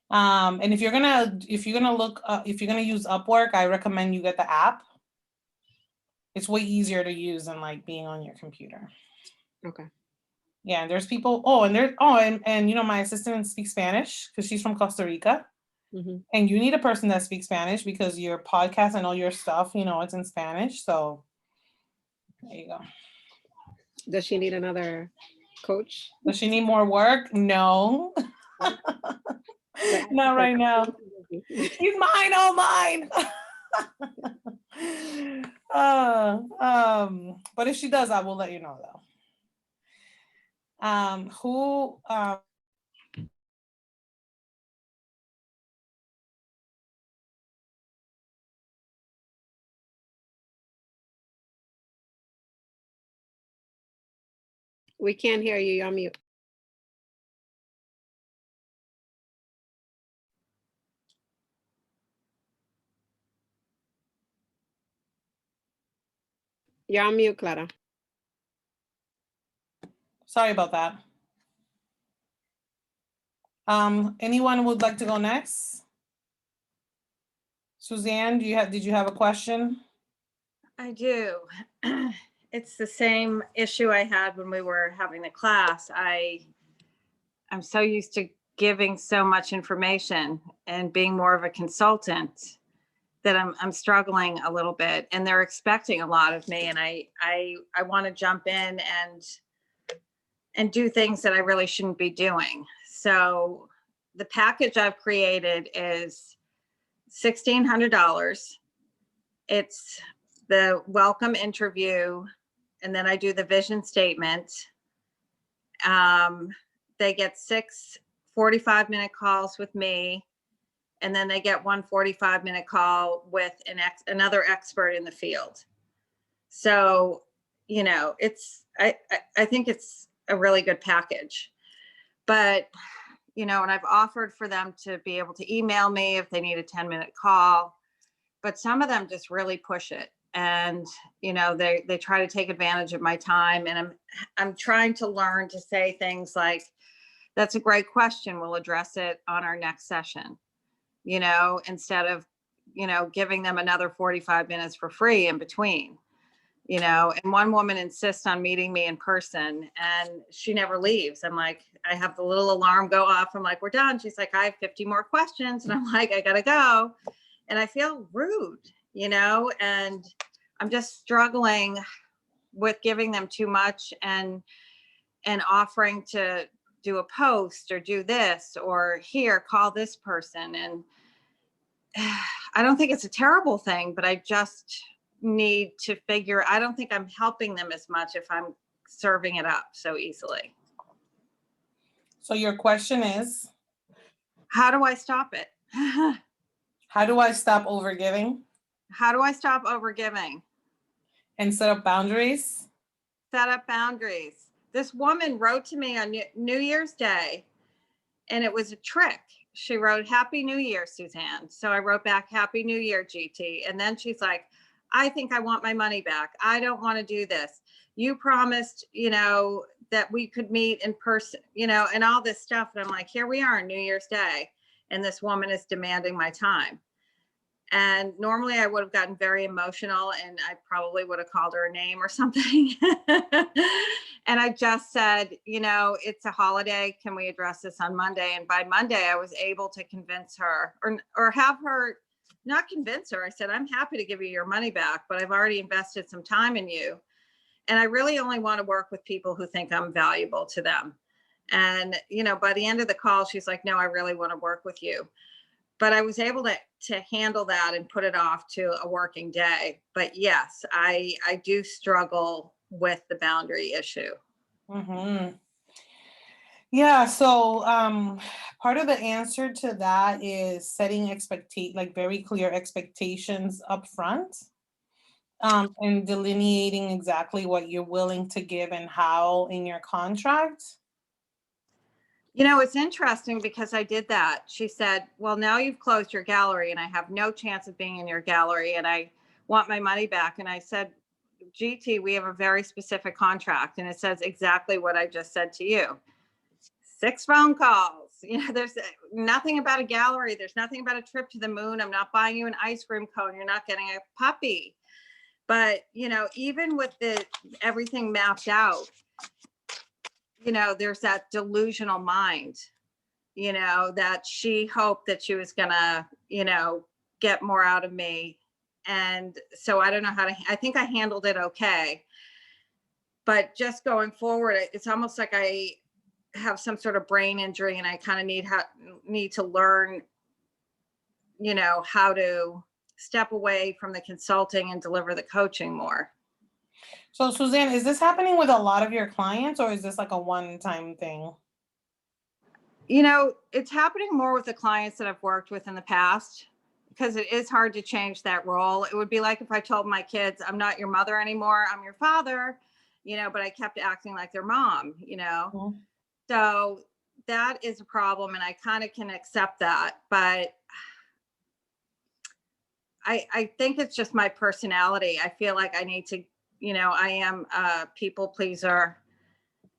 And if you're gonna use Upwork, I recommend you get the app. It's way easier to use than like being on your computer. Okay. Yeah, and there's people. And my assistant speaks Spanish because she's from Costa Rica. Mm-hmm. And you need a person that speaks Spanish because your podcast and all your stuff, it's in Spanish. So there you go. Does she need another coach? Does she need more work? No. Not right now. She's mine, all mine. But if she does, I will let you know though. Who We can't hear you. You're on mute. You're on mute, Clara. sorry about that. Anyone would like to go next? Suzanne, did you have a question? I do. It's the same issue I had when we were having the class. I'm so used to giving so much information and being more of a consultant that I'm struggling a little bit, and they're expecting a lot of me, and I want to jump in and do things that I really shouldn't be doing. So the package I've created is $1,600. It's the welcome interview, and then I do the vision statement. They get 6 45-minute calls with me, and then they get one 45-minute call with another expert in the field. So, you know, I think it's a really good package. But, you know, and I've offered for them to be able to email me if they need a 10-minute call, but some of them just really push it. And, you know, they try to take advantage of my time. And I'm trying to learn to say things like, that's a great question. We'll address it on our next session, you know, instead of, you know, giving them another 45 minutes for free in between, you know. And one woman insists on meeting me in person, and she never leaves. I'm like, I have the little alarm go off. I'm like, we're done. She's like, I have 50 more questions. And I'm like, I gotta go. And I feel rude, you know, and I'm just struggling with giving them too much and offering to do a post or do this or here, call this person. And I don't think it's a terrible thing, but I just need to I don't think I'm helping them as much if I'm serving it up so easily. So your question is, how do I stop it? How do I stop overgiving? How do I stop overgiving? And set up boundaries? Set up boundaries. This woman wrote to me on New Year's Day, and it was a trick. She wrote, Happy New Year, Suzanne. So I wrote back, Happy New Year, GT. And then she's like, I think I want my money back. I don't want to do this. You promised, you know, that we could meet in person, you know, and all this stuff. And I'm like, here we are on New Year's Day, and this woman is demanding my time. And normally I would have gotten very emotional, and I probably would have called her a name or something. And I just said, you know, it's a holiday. Can we address this on Monday? And by Monday, I was able to convince her or have her, not convince her. I said, I'm happy to give you your money back, but I've already invested some time in you. And I really only want to work with people who think I'm valuable to them. And, you know, by the end of the call, she's like, no, I really want to work with you. But I was able to handle that and put it off to a working day. But yes, I do struggle with the boundary issue. Mm-hmm. Yeah, so part of the answer to that is setting like very clear expectations up front, and delineating exactly what you're willing to give and how in your contract. You know, it's interesting because I did that. She said, well, now you've closed your gallery and I have no chance of being in your gallery and I want my money back. And I said, GT, we have a very specific contract and it says exactly what I just said to you. 6 phone calls. You know, there's nothing about a gallery. There's nothing about a trip to the moon. I'm not buying you an ice cream cone. You're not getting a puppy. But, you know, even with everything mapped out, you know, there's that delusional mind, you know, that she hoped that she was gonna, you know, get more out of me. And so I don't know I think I handled it okay. But just going forward, it's almost like have some sort of brain injury, and I kind of need to learn, how to step away from the consulting and deliver the coaching more. So Suzanne, is this happening with a lot of your clients, or is this like a one-time thing? It's happening more with the clients that I've worked with in the past, because it is hard to change that role. It would be like if I told my kids, I'm not your mother anymore, I'm your father, but I kept acting like their mom, Mhm. So that is a problem, and I kind of can accept that. But I think it's just my personality. I feel like I need to, I am a people pleaser.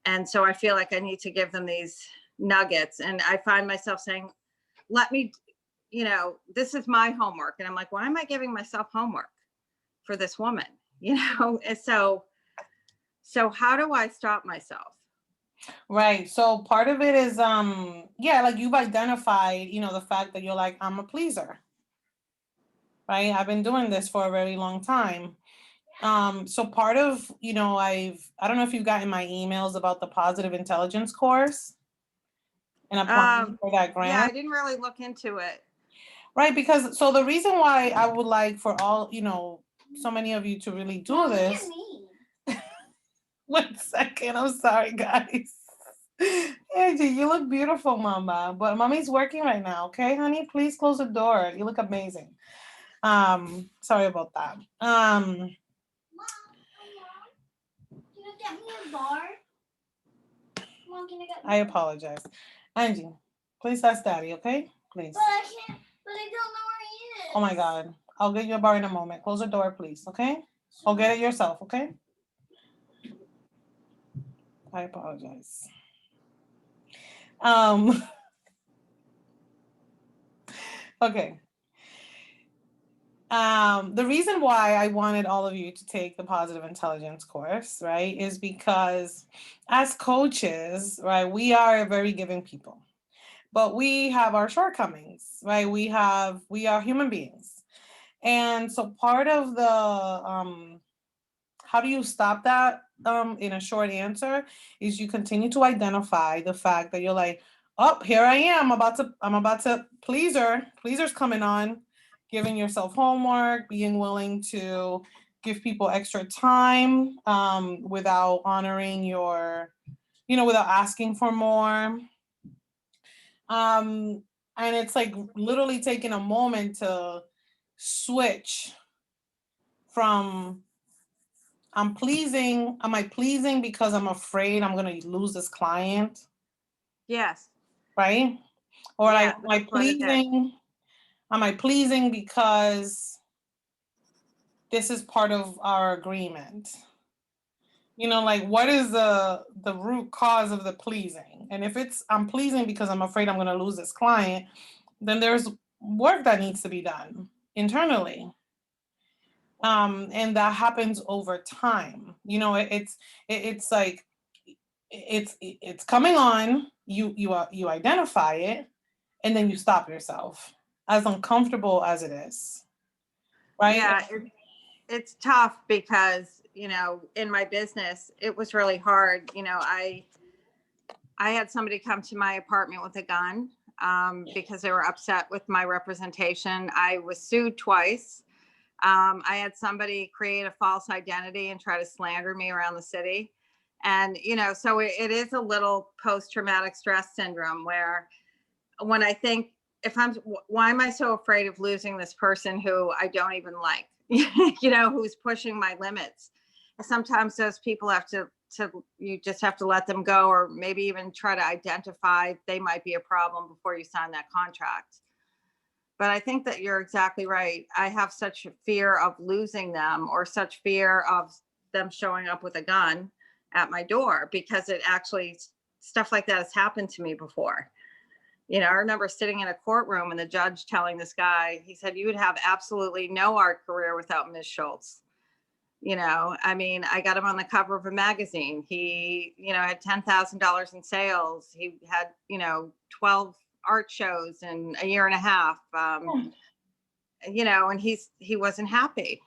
And so I feel like I need to give them these nuggets. And I find myself saying, let me, this is my homework. And I'm like, why am I giving myself homework for this woman? And so how do I stop myself? Right. So part of it is, like you've identified, the fact that you're like, I'm a pleaser. Right. I've been doing this for a very long time. So part of, I don't know if you've gotten my emails about the positive intelligence course and applying for that grant. Yeah, I didn't really look into it. Right. Because so the reason why I would like for all, so many of you to really do this. 1 second. I'm sorry, guys. Angie, you look beautiful, Mama. But Mommy's working right now. Okay, honey? Please close the door. You look amazing. Sorry about that. Mom, can you get me a bar? Mom, can you get me I apologize. Angie, please ask Daddy, okay? Please. But I can't, but I don't know where he is. Oh my God. I'll get you a bar in a moment. Close the door, please, okay? I'll get it yourself, okay? I apologize. Okay. The reason why I wanted all of you to take the positive intelligence course, right, is because as coaches, right, we are very giving people, but we have our shortcomings, right? We are human beings. And so part of the, how do you stop that, in a short answer, is you continue to identify the fact that you're like, oh, here I am, I'm about to pleaser's coming on, giving yourself homework, being willing to give people extra time, without honoring your, without asking for more. And it's like literally taking a moment to switch from am I pleasing because I'm afraid I'm going to lose this client? Yes. Right? Or Yeah, like, am I pleasing because this is part of our agreement? Like what is the root cause of the pleasing? And if it's I'm pleasing because I'm afraid I'm going to lose this client, then there's work that needs to be done internally. And that happens over time. It's like it's coming on. You identify it, and then you stop yourself, as uncomfortable as it is, right? Yeah, it's tough because, in my business, it was really hard. I had somebody come to my apartment with a gun, because they were upset with my representation. I was sued twice. I had somebody create a false identity and try to slander me around the city. And, so it is a little post-traumatic stress syndrome where when I think, why am I so afraid of losing this person who I don't even like, who's pushing my limits? And sometimes those people you just have to let them go, or maybe even try to identify they might be a problem before you sign that contract. But I think that you're exactly right. I have such a fear of losing them, or such fear of them showing up with a gun at my door, because stuff like that has happened to me before. I remember sitting in a courtroom and the judge telling this guy, he said, you would have absolutely no art career without Ms. Schultz. I got him on the cover of a magazine. He, had $10,000 in sales. He had, 12 art shows in a year and a half. And he wasn't happy,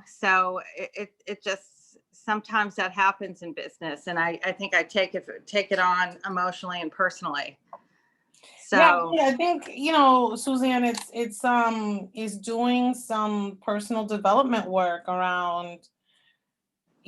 so it just sometimes that happens in business, and I think I take it on emotionally and personally. So yeah, I think, Suzanne, it's doing some personal development work around,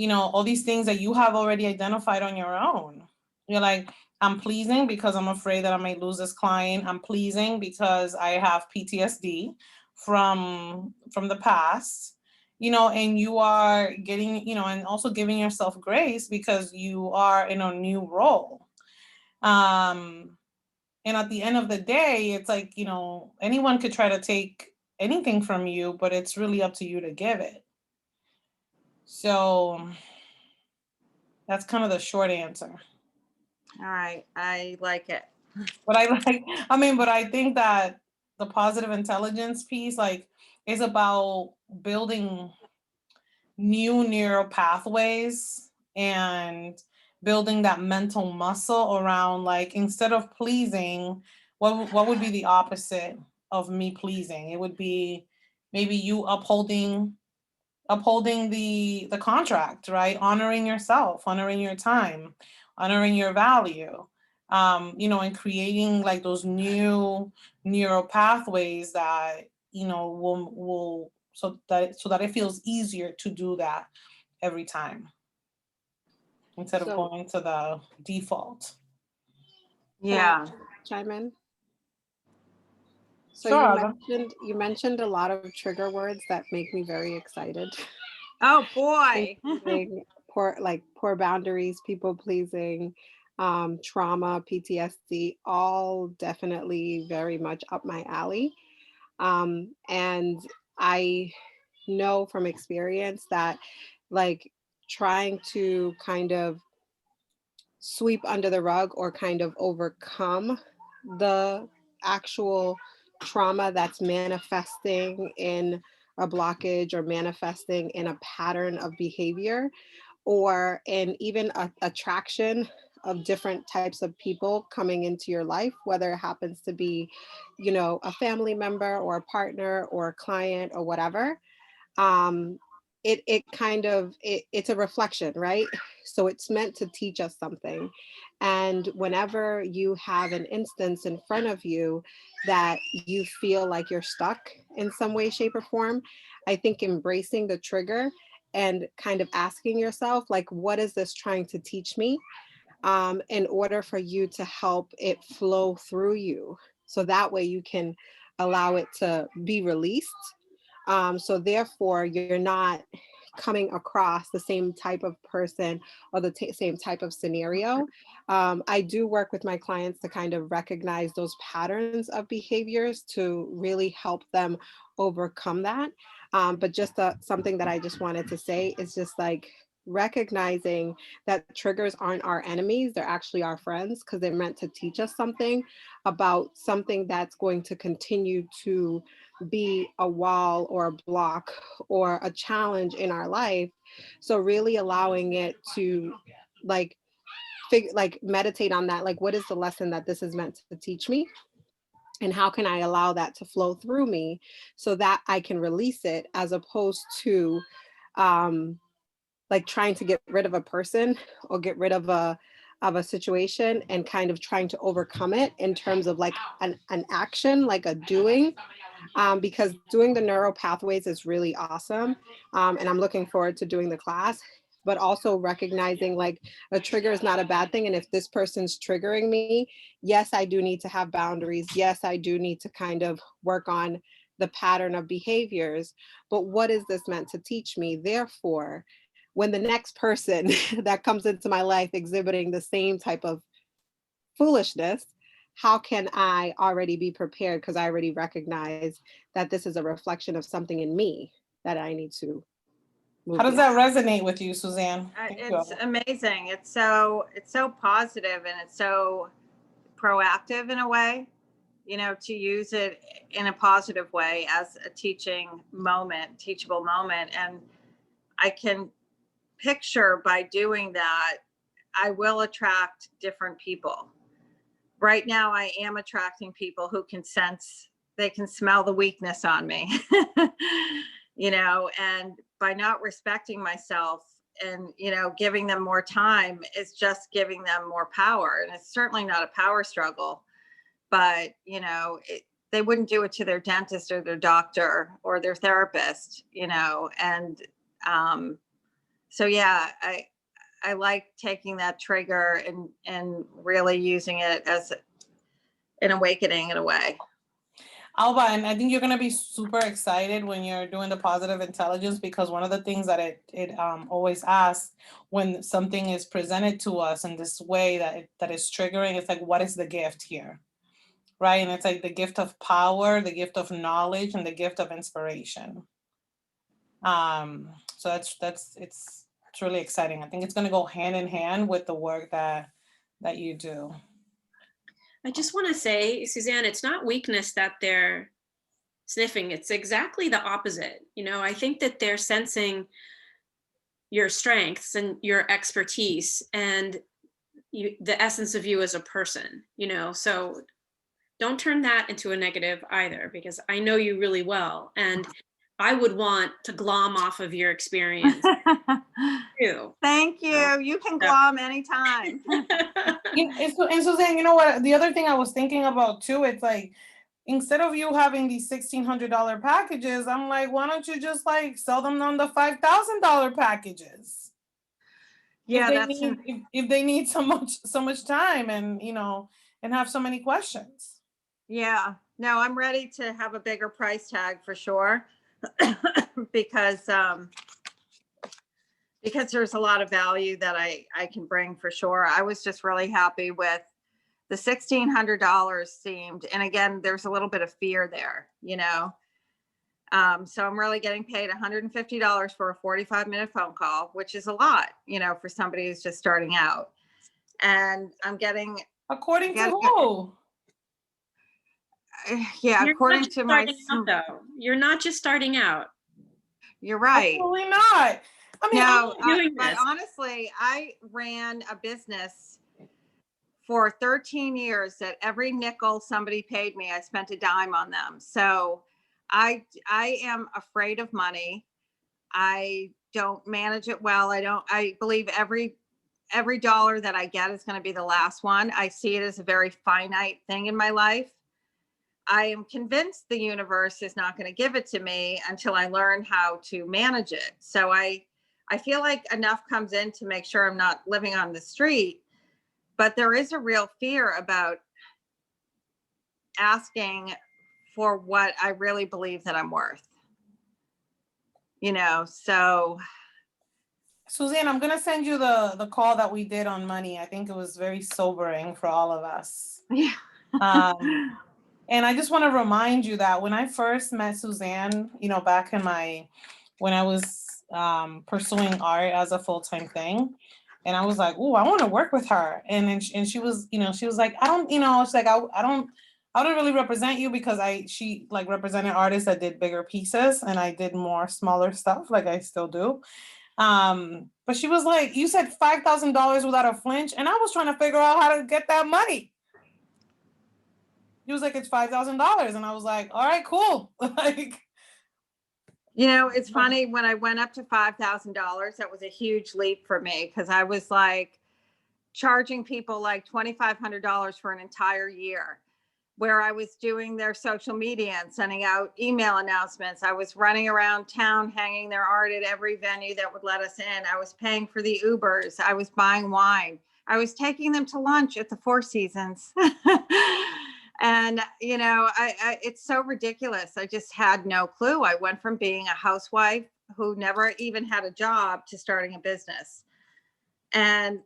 all these things that you have already identified on your own. You're like, I'm pleasing because I'm afraid that I might lose this client. I'm pleasing because I have PTSD from the past, and you are getting, and also giving yourself grace because you are in a new role. And at the end of the day, it's like, anyone could try to take anything from you, but it's really up to you to give it. So that's kind of the short answer. all right, I like it. But but I think that the positive intelligence piece, is about building new neural pathways and building that mental muscle around, instead of pleasing, what would be the opposite of me pleasing? It would be maybe you upholding the contract, right? Honoring yourself, honoring your time, honoring your value, and creating those new neural pathways that, will so that it feels easier to do that every time instead of So, going to the default. Yeah. chime in? So Sure. you mentioned a lot of trigger words that make me very excited. Oh boy. Including poor boundaries, people pleasing, trauma, PTSD, all definitely very much up my alley. And I know from experience that trying to kind of sweep under the rug or kind of overcome the actual trauma that's manifesting in a blockage or manifesting in a pattern of behavior or in even a attraction of different types of people coming into your life, whether it happens to be, a family member or a partner or a client or whatever. It's a reflection, right? So it's meant to teach us something. And whenever you have an instance in front of you that you feel like you're stuck in some way, shape, or form, I think embracing the trigger and kind of asking yourself, what is this trying to teach me? In order for you to help it flow through you. So that way you can allow it to be released. So therefore, you're not coming across the same type of person or the same type of scenario. I do work with my clients to kind of recognize those patterns of behaviors to really help them overcome that. But just something that I just wanted to say is just recognizing that triggers aren't our enemies, they're actually our friends because they're meant to teach us something about something that's going to continue to be a wall or a block or a challenge in our life. So really allowing it to meditate on that, what is the lesson that this is meant to teach me? And how can I allow that to flow through me so that I can release it, as opposed to trying to get rid of a person or get rid of a situation and kind of trying to overcome it in terms of an action, a doing. Because doing the neural pathways is really awesome. And I'm looking forward to doing the class, but also recognizing a trigger is not a bad thing. And if this person's triggering me, yes, I do need to have boundaries. Yes, I do need to kind of work on the pattern of behaviors, but what is this meant to teach me? Therefore, when the next person that comes into my life exhibiting the same type of foolishness, how can I already be prepared? Because I already recognize that this is a reflection of something in me that I need to move How does beyond. that resonate with you, Suzanne? It's amazing. It's so positive and it's so proactive in a way, to use it in a positive way as a teachable moment. And I can picture by doing that, I will attract different people. Right now, I am attracting people who can sense, they can smell the weakness on me, and by not respecting myself and, you know, giving them more time is just giving them more power. And it's certainly not a power struggle, but, you know, they wouldn't do it to their dentist or their doctor or their therapist, you know. And so, yeah, I like taking that trigger and really using it as an awakening in a way. Alba, and I think you're gonna be super excited when you're doing the positive intelligence, because one of the things that it always asks when something is presented to us in this way that is triggering, it's like, what is the gift here, right? And it's like the gift of power, the gift of knowledge, and the gift of inspiration. So it's really exciting. I think it's gonna go hand in hand with the work that you do. I just want to say, Suzanne, it's not weakness that they're sniffing. It's exactly the opposite. You know, I think that they're sensing your strengths and your expertise and the essence of you as a person, you know. So don't turn that into a negative either, because I know you really well. And I would want to glom off of your experience too. Thank you. You can glom anytime. And Suzanne, you know what? The other thing I was thinking about too, it's like, instead of you having these $1,600 packages, I'm like, why don't you just like sell them on the $5,000 packages? Yeah, if they need so much time, and you know, and have so many questions. Yeah, no, I'm ready to have a bigger price tag for sure. because there's a lot of value that I can bring for sure. I was just really happy with the $1,600 seemed, and again, there's a little bit of fear there, you know. So I'm really getting paid $150 for a 45-minute phone call, which is a lot, you know, for somebody who's just starting out. And I'm getting, according to who? Yeah, You're according to my, though. You're not just starting out. You're right. Absolutely not. I mean, no, but honestly, I ran a business for 13 years that every nickel somebody paid me, I spent a dime on them. So I am afraid of money. I don't manage it well. I believe every dollar that I get is going to be the last one. I see it as a very finite thing in my life. I am convinced the universe is not going to give it to me until I learn how to manage it. So I feel like enough comes in to make sure I'm not living on the street, but there is a real fear about asking for what I really believe that I'm worth. You know, so Suzanne, I'm gonna send you the call that we did on money. I think it was very sobering for all of us. Yeah. And I just want to remind you that when I first met Suzanne, you know, back in when I was pursuing art as a full-time thing, and I was like, oh, I want to work with her. And then she was, you know, she was like, I don't, you know, it's like, I don't really represent you, because she like represented artists that did bigger pieces, and I did more smaller stuff, like I still do. But she was like, you said $5,000 without a flinch, and I was trying to figure out how to get that money. He was like, it's $5,000. And I was like, all right, cool. Like, you know, it's funny, when I went up to $5,000, that was a huge leap for me, because I was like charging people like $2,500 for an entire year, where I was doing their social media and sending out email announcements. I was running around town, hanging their art at every venue that would let us in. I was paying for the Ubers. I was buying wine. I was taking them to lunch at the Four Seasons. And, you know, it's so ridiculous. I just had no clue. I went from being a housewife who never even had a job to starting a business. And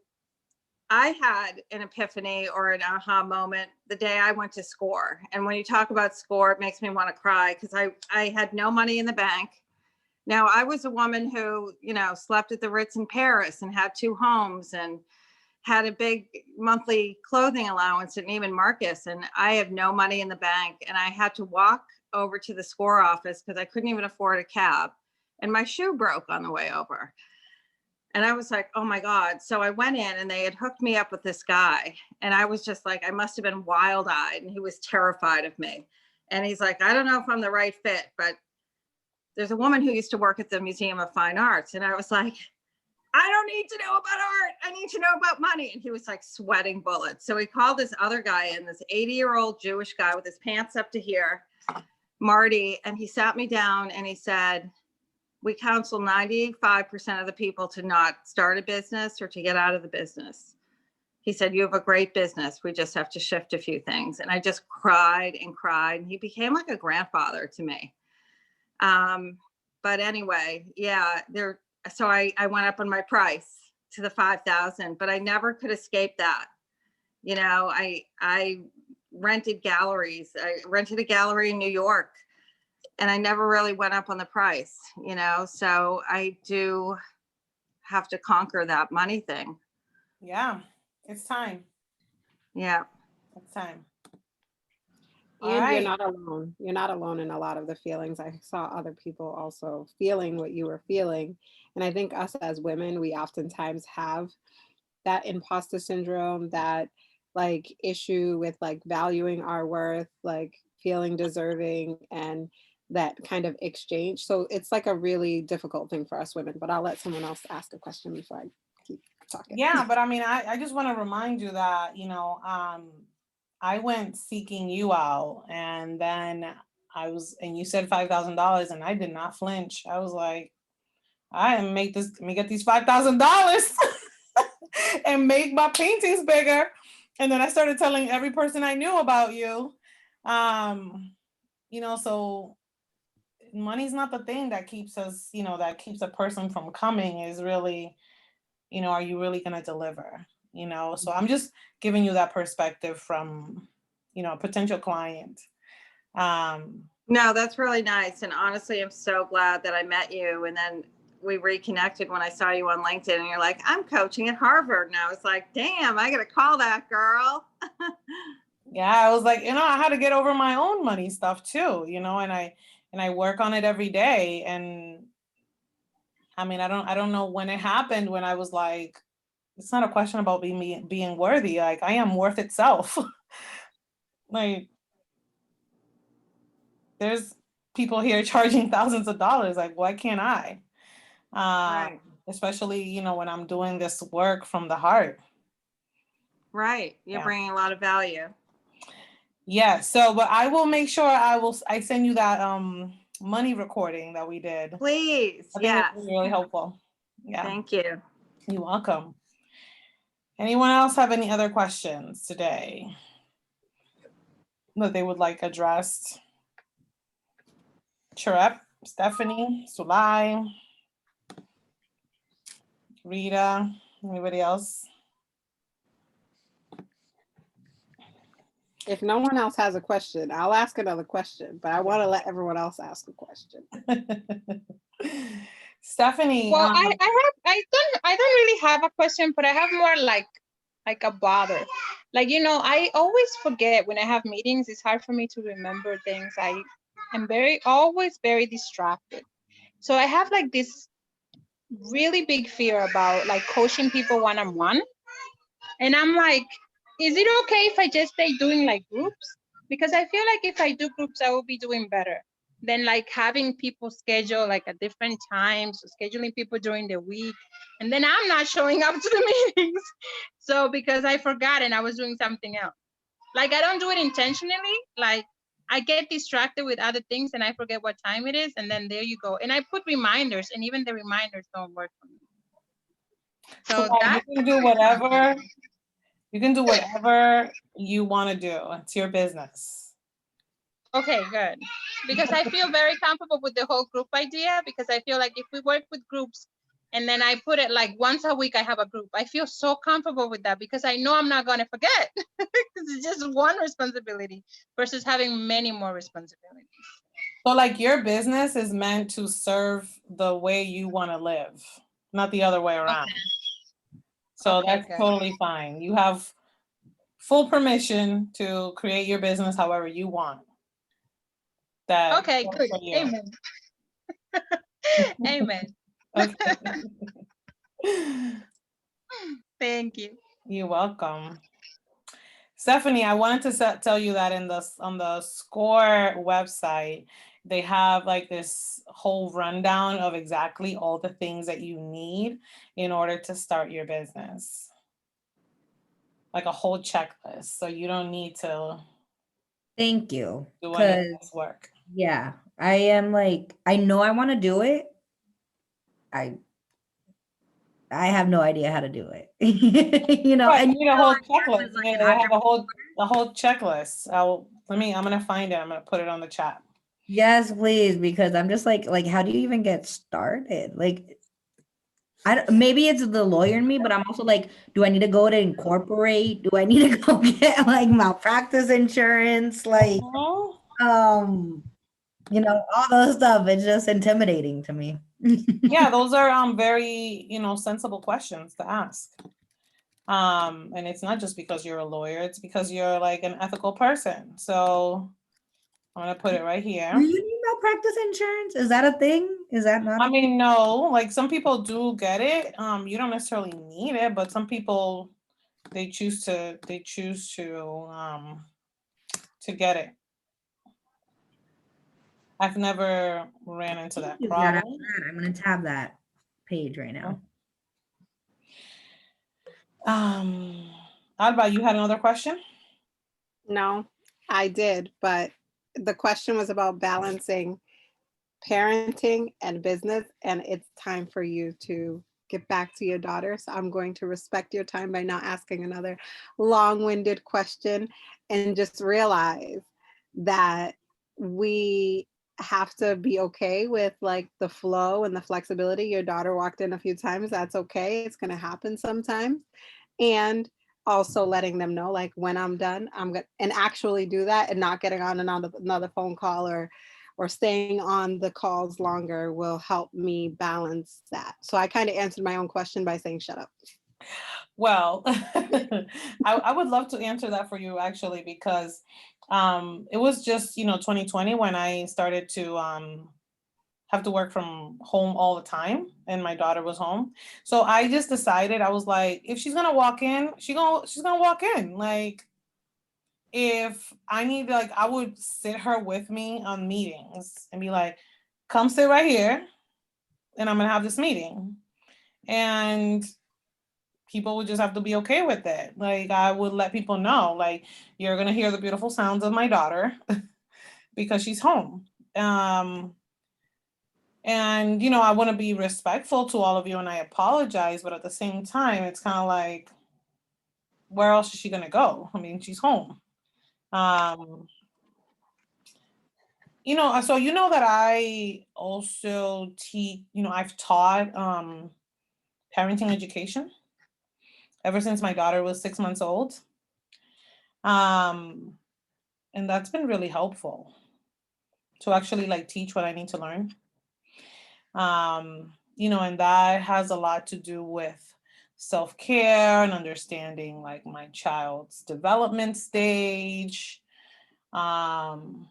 I had an epiphany or an aha moment the day I went to SCORE. And when you talk about SCORE, it makes me want to cry, because I had no money in the bank. Now, I was a woman who, you know, slept at the Ritz in Paris and had 2 homes and had a big monthly clothing allowance at Neiman Marcus, and I have no money in the bank. And I had to walk over to the SCORE office because I couldn't even afford a cab, and my shoe broke on the way over. And I was like, oh my God. So I went in, and they had hooked me up with this guy. And I was just like, I must have been wild-eyed, and he was terrified of me. And he's like, I don't know if I'm the right fit, but there's a woman who used to work at the Museum of Fine Arts. And I was like, I don't need to know about art. I need to know about money. And he was like sweating bullets. So he called this other guy in, this 80-year-old Jewish guy with his pants up to here, Marty. And he sat me down and he said, we counsel 95% of the people to not start a business or to get out of the business. He said, you have a great business. We just have to shift a few things. And I just cried and cried. And he became like a grandfather to me. But anyway, yeah, so I went up on my price to the 5,000, but I never could escape that. You know, I rented galleries. I rented a gallery in New York and I never really went up on the price, you know, so I do have to conquer that money thing. Yeah, it's time. Yeah. It's time. And you're not alone. You're not alone in a lot of the feelings. I saw other people also feeling what you were feeling. And I think us as women, we oftentimes have that imposter syndrome, that like issue with like valuing our worth, like feeling deserving, and that kind of exchange. So it's like a really difficult thing for us women, but I'll let someone else ask a question before I keep talking. Yeah, but I mean, I just want to remind you that, you know, I went seeking you out, and then and you said $5,000, and I did not flinch. I was like, let me get these $5,000 and make my paintings bigger. And then I started telling every person I knew about you. You know, so money's not the thing that keeps us, you know, that keeps a person from coming. Is really, you know, are you really going to deliver? You know, so I'm just giving you that perspective from, you know, a potential client. No, that's really nice. And honestly, I'm so glad that I met you. And then we reconnected when I saw you on LinkedIn and you're like, I'm coaching at Harvard. And I was like, damn, I got to call that girl. Yeah, I was like, you know, I had to get over my own money stuff too, you know, and I work on it every day. And I mean, I don't know when it happened, when I was like, it's not a question about being worthy. Like, I am worth itself. Like, there's people here charging thousands of dollars. Like, why can't I? Right. Especially, you know, when I'm doing this work from the heart. Right. You're bringing a lot of value. Yeah. So, but I will make sure I send you that money recording that we did. Please. I think it was really helpful. Yeah. Thank you. You're welcome. Anyone else have any other questions today that they would like addressed? Charep, Stephanie, Sulai, Rita, anybody else? If no one else has a question, I'll ask another question, but I want to let everyone else ask a question. Stephanie. Well, I don't really have a question, but I have more like a bother. Like, you know, I always forget when I have meetings. It's hard for me to remember things. I am always very distracted. So I have like this really big fear about like coaching people one-on-one. And I'm like, is it okay if I just stay doing like groups? Because I feel like if I do groups, I will be doing better than like having people schedule like at different times, scheduling people during the week. And then I'm not showing up to the meetings. So because I forgot and I was doing something else. Like, I don't do it intentionally. Like, I get distracted with other things and I forget what time it is. And then there you go. And I put reminders, and even the reminders don't work for me. So that you can do whatever. You can do whatever you want to do. It's your business. Okay, good. Because I feel very comfortable with the whole group idea, because I feel like if we work with groups and then I put it like once a week, I have a group, I feel so comfortable with that because I know I'm not going to forget. It's just one responsibility versus having many more responsibilities. So like, your business is meant to serve the way you want to live, not the other way around. Okay. So okay, that's good. Totally fine. You have full permission to create your business however you want. Okay, good. Amen. Amen. Okay. Thank you. You're welcome. Stephanie, I wanted to tell you that on the SCORE website, they have like this whole rundown of exactly all the things that you need in order to start your business. Like a whole checklist. So you don't need to Thank you. do any Because work. yeah, I am like, I know I want to do it. I have no idea how to do it. You know, Right, and you need a whole I checklist. was like Yeah, an they have entrepreneur. a whole checklist. I'm gonna find it. I'm gonna put it on the chat. Yes, please, because I'm just like, how do you even get started? Like, maybe it's the lawyer in me, but I'm also like, do I need to go to incorporate? Do I need to go get like malpractice insurance? Like, Mhm. um, all those stuff. It's just intimidating to me. Yeah, those are very, sensible questions to ask. And it's not just because you're a lawyer, it's because you're like an ethical person. So I'm gonna put it right Do here. you need malpractice insurance? Is that a thing? Is that not? I mean, no, like some people do get it. You don't necessarily need it, but some people they choose to get it. I've never ran into that Use that after problem. that. I'm gonna tab that page right now. Alba, you had another question? No, I did, but the question was about balancing parenting and business, and it's time for you to get back to your daughter. So I'm going to respect your time by not asking another long-winded question, and just realize that we have to be okay with like the flow and the flexibility. Your daughter walked in a few times. That's okay. It's going to happen sometimes. And also letting them know like when I'm done, I'm going to and actually do that, and not getting on another phone call or staying on the calls longer will help me balance that. So I kind of answered my own question by saying shut up. Well, I would love to answer that for you actually, because it was just 2020 when I started to have to work from home all the time, and my daughter was home. So I just decided, I was like, if she's gonna walk in, she's gonna walk in. Like, if I need, like, I would sit her with me on meetings and be like, come sit right here, and I'm gonna have this meeting. And people would just have to be okay with it. Like, I would let people know, like, you're gonna hear the beautiful sounds of my daughter because she's home. And I want to be respectful to all of you, and I apologize, but at the same time, it's kind of like, where else is she gonna go? I mean, she's home. So that I also teach, I've taught parenting education ever since my daughter was 6 months old. And that's been really helpful to actually like teach what I need to learn. And that has a lot to do with self-care and understanding like my child's development stage. So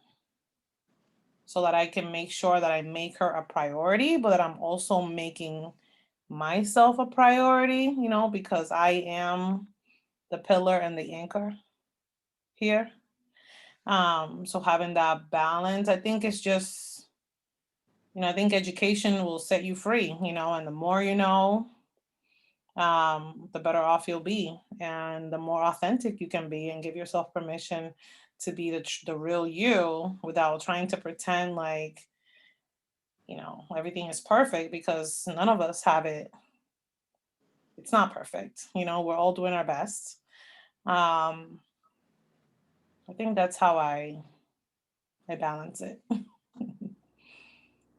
that I can make sure that I make her a priority, but that I'm also making myself a priority, because I am the pillar and the anchor here. So having that balance, I think it's just, I think education will set you free, and the more you know, the better off you'll be, and the more authentic you can be, and give yourself permission to be the real you without trying to pretend like, everything is perfect, because none of us have it. It's not perfect. We're all doing our best. I think that's how I balance it.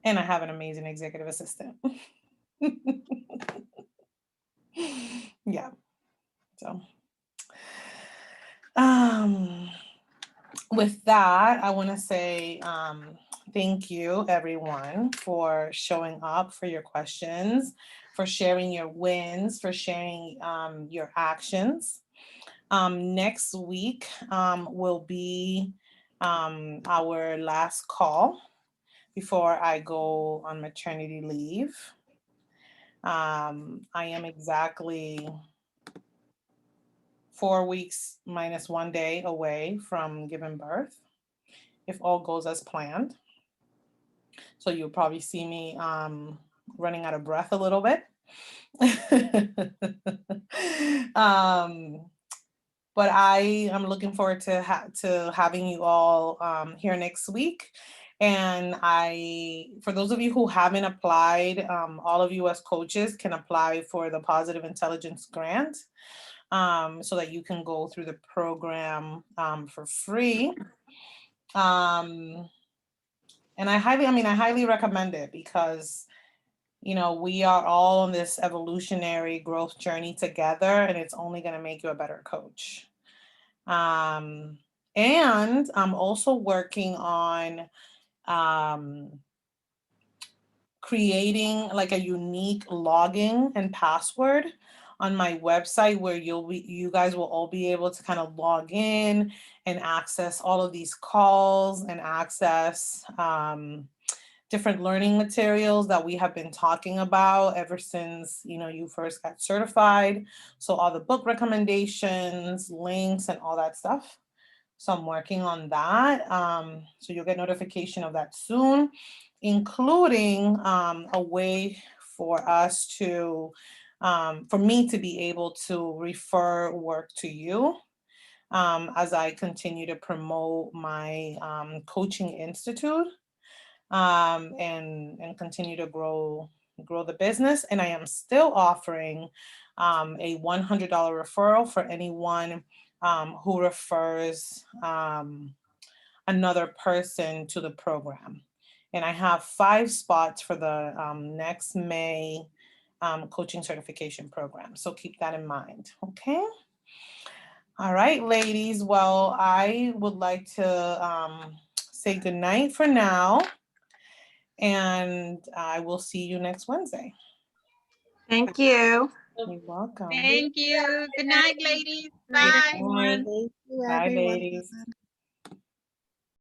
And I have an amazing executive assistant. Yeah. So, with that, I want to say thank you, everyone, for showing up, for your questions, for sharing your wins, for sharing your actions. Next week will be our last call before I go on maternity leave. I am exactly 4 weeks minus 1 day away from giving birth, if all goes as planned. So you'll probably see me running out of breath a little bit. But I am looking forward to having you all here next week. And for those of you who haven't applied, all of you as coaches can apply for the Positive Intelligence Grant, so that you can go through the program for free. And I highly recommend it, because we are all on this evolutionary growth journey together, and it's only going to make you a better coach. And I'm also working on creating like a unique login and password on my website, where you guys will all be able to kind of log in and access all of these calls and access different learning materials that we have been talking about ever since you first got certified. So all the book recommendations, links, and all that stuff. So I'm working on that. So you'll get notification of that soon, including a way for us to, for me to be able to refer work to you as I continue to promote my coaching institute. And continue to grow the business. And I am still offering a $100 referral for anyone who refers another person to the program. And I have 5 spots for the next May coaching certification program. So keep that in mind. Okay. All right, ladies. Well, I would like to say good night for now. And I will see you next Wednesday. Thank you. You're welcome. Thank you. Good night, ladies. Good Bye. night. Thank you, Bye, everyone. ladies.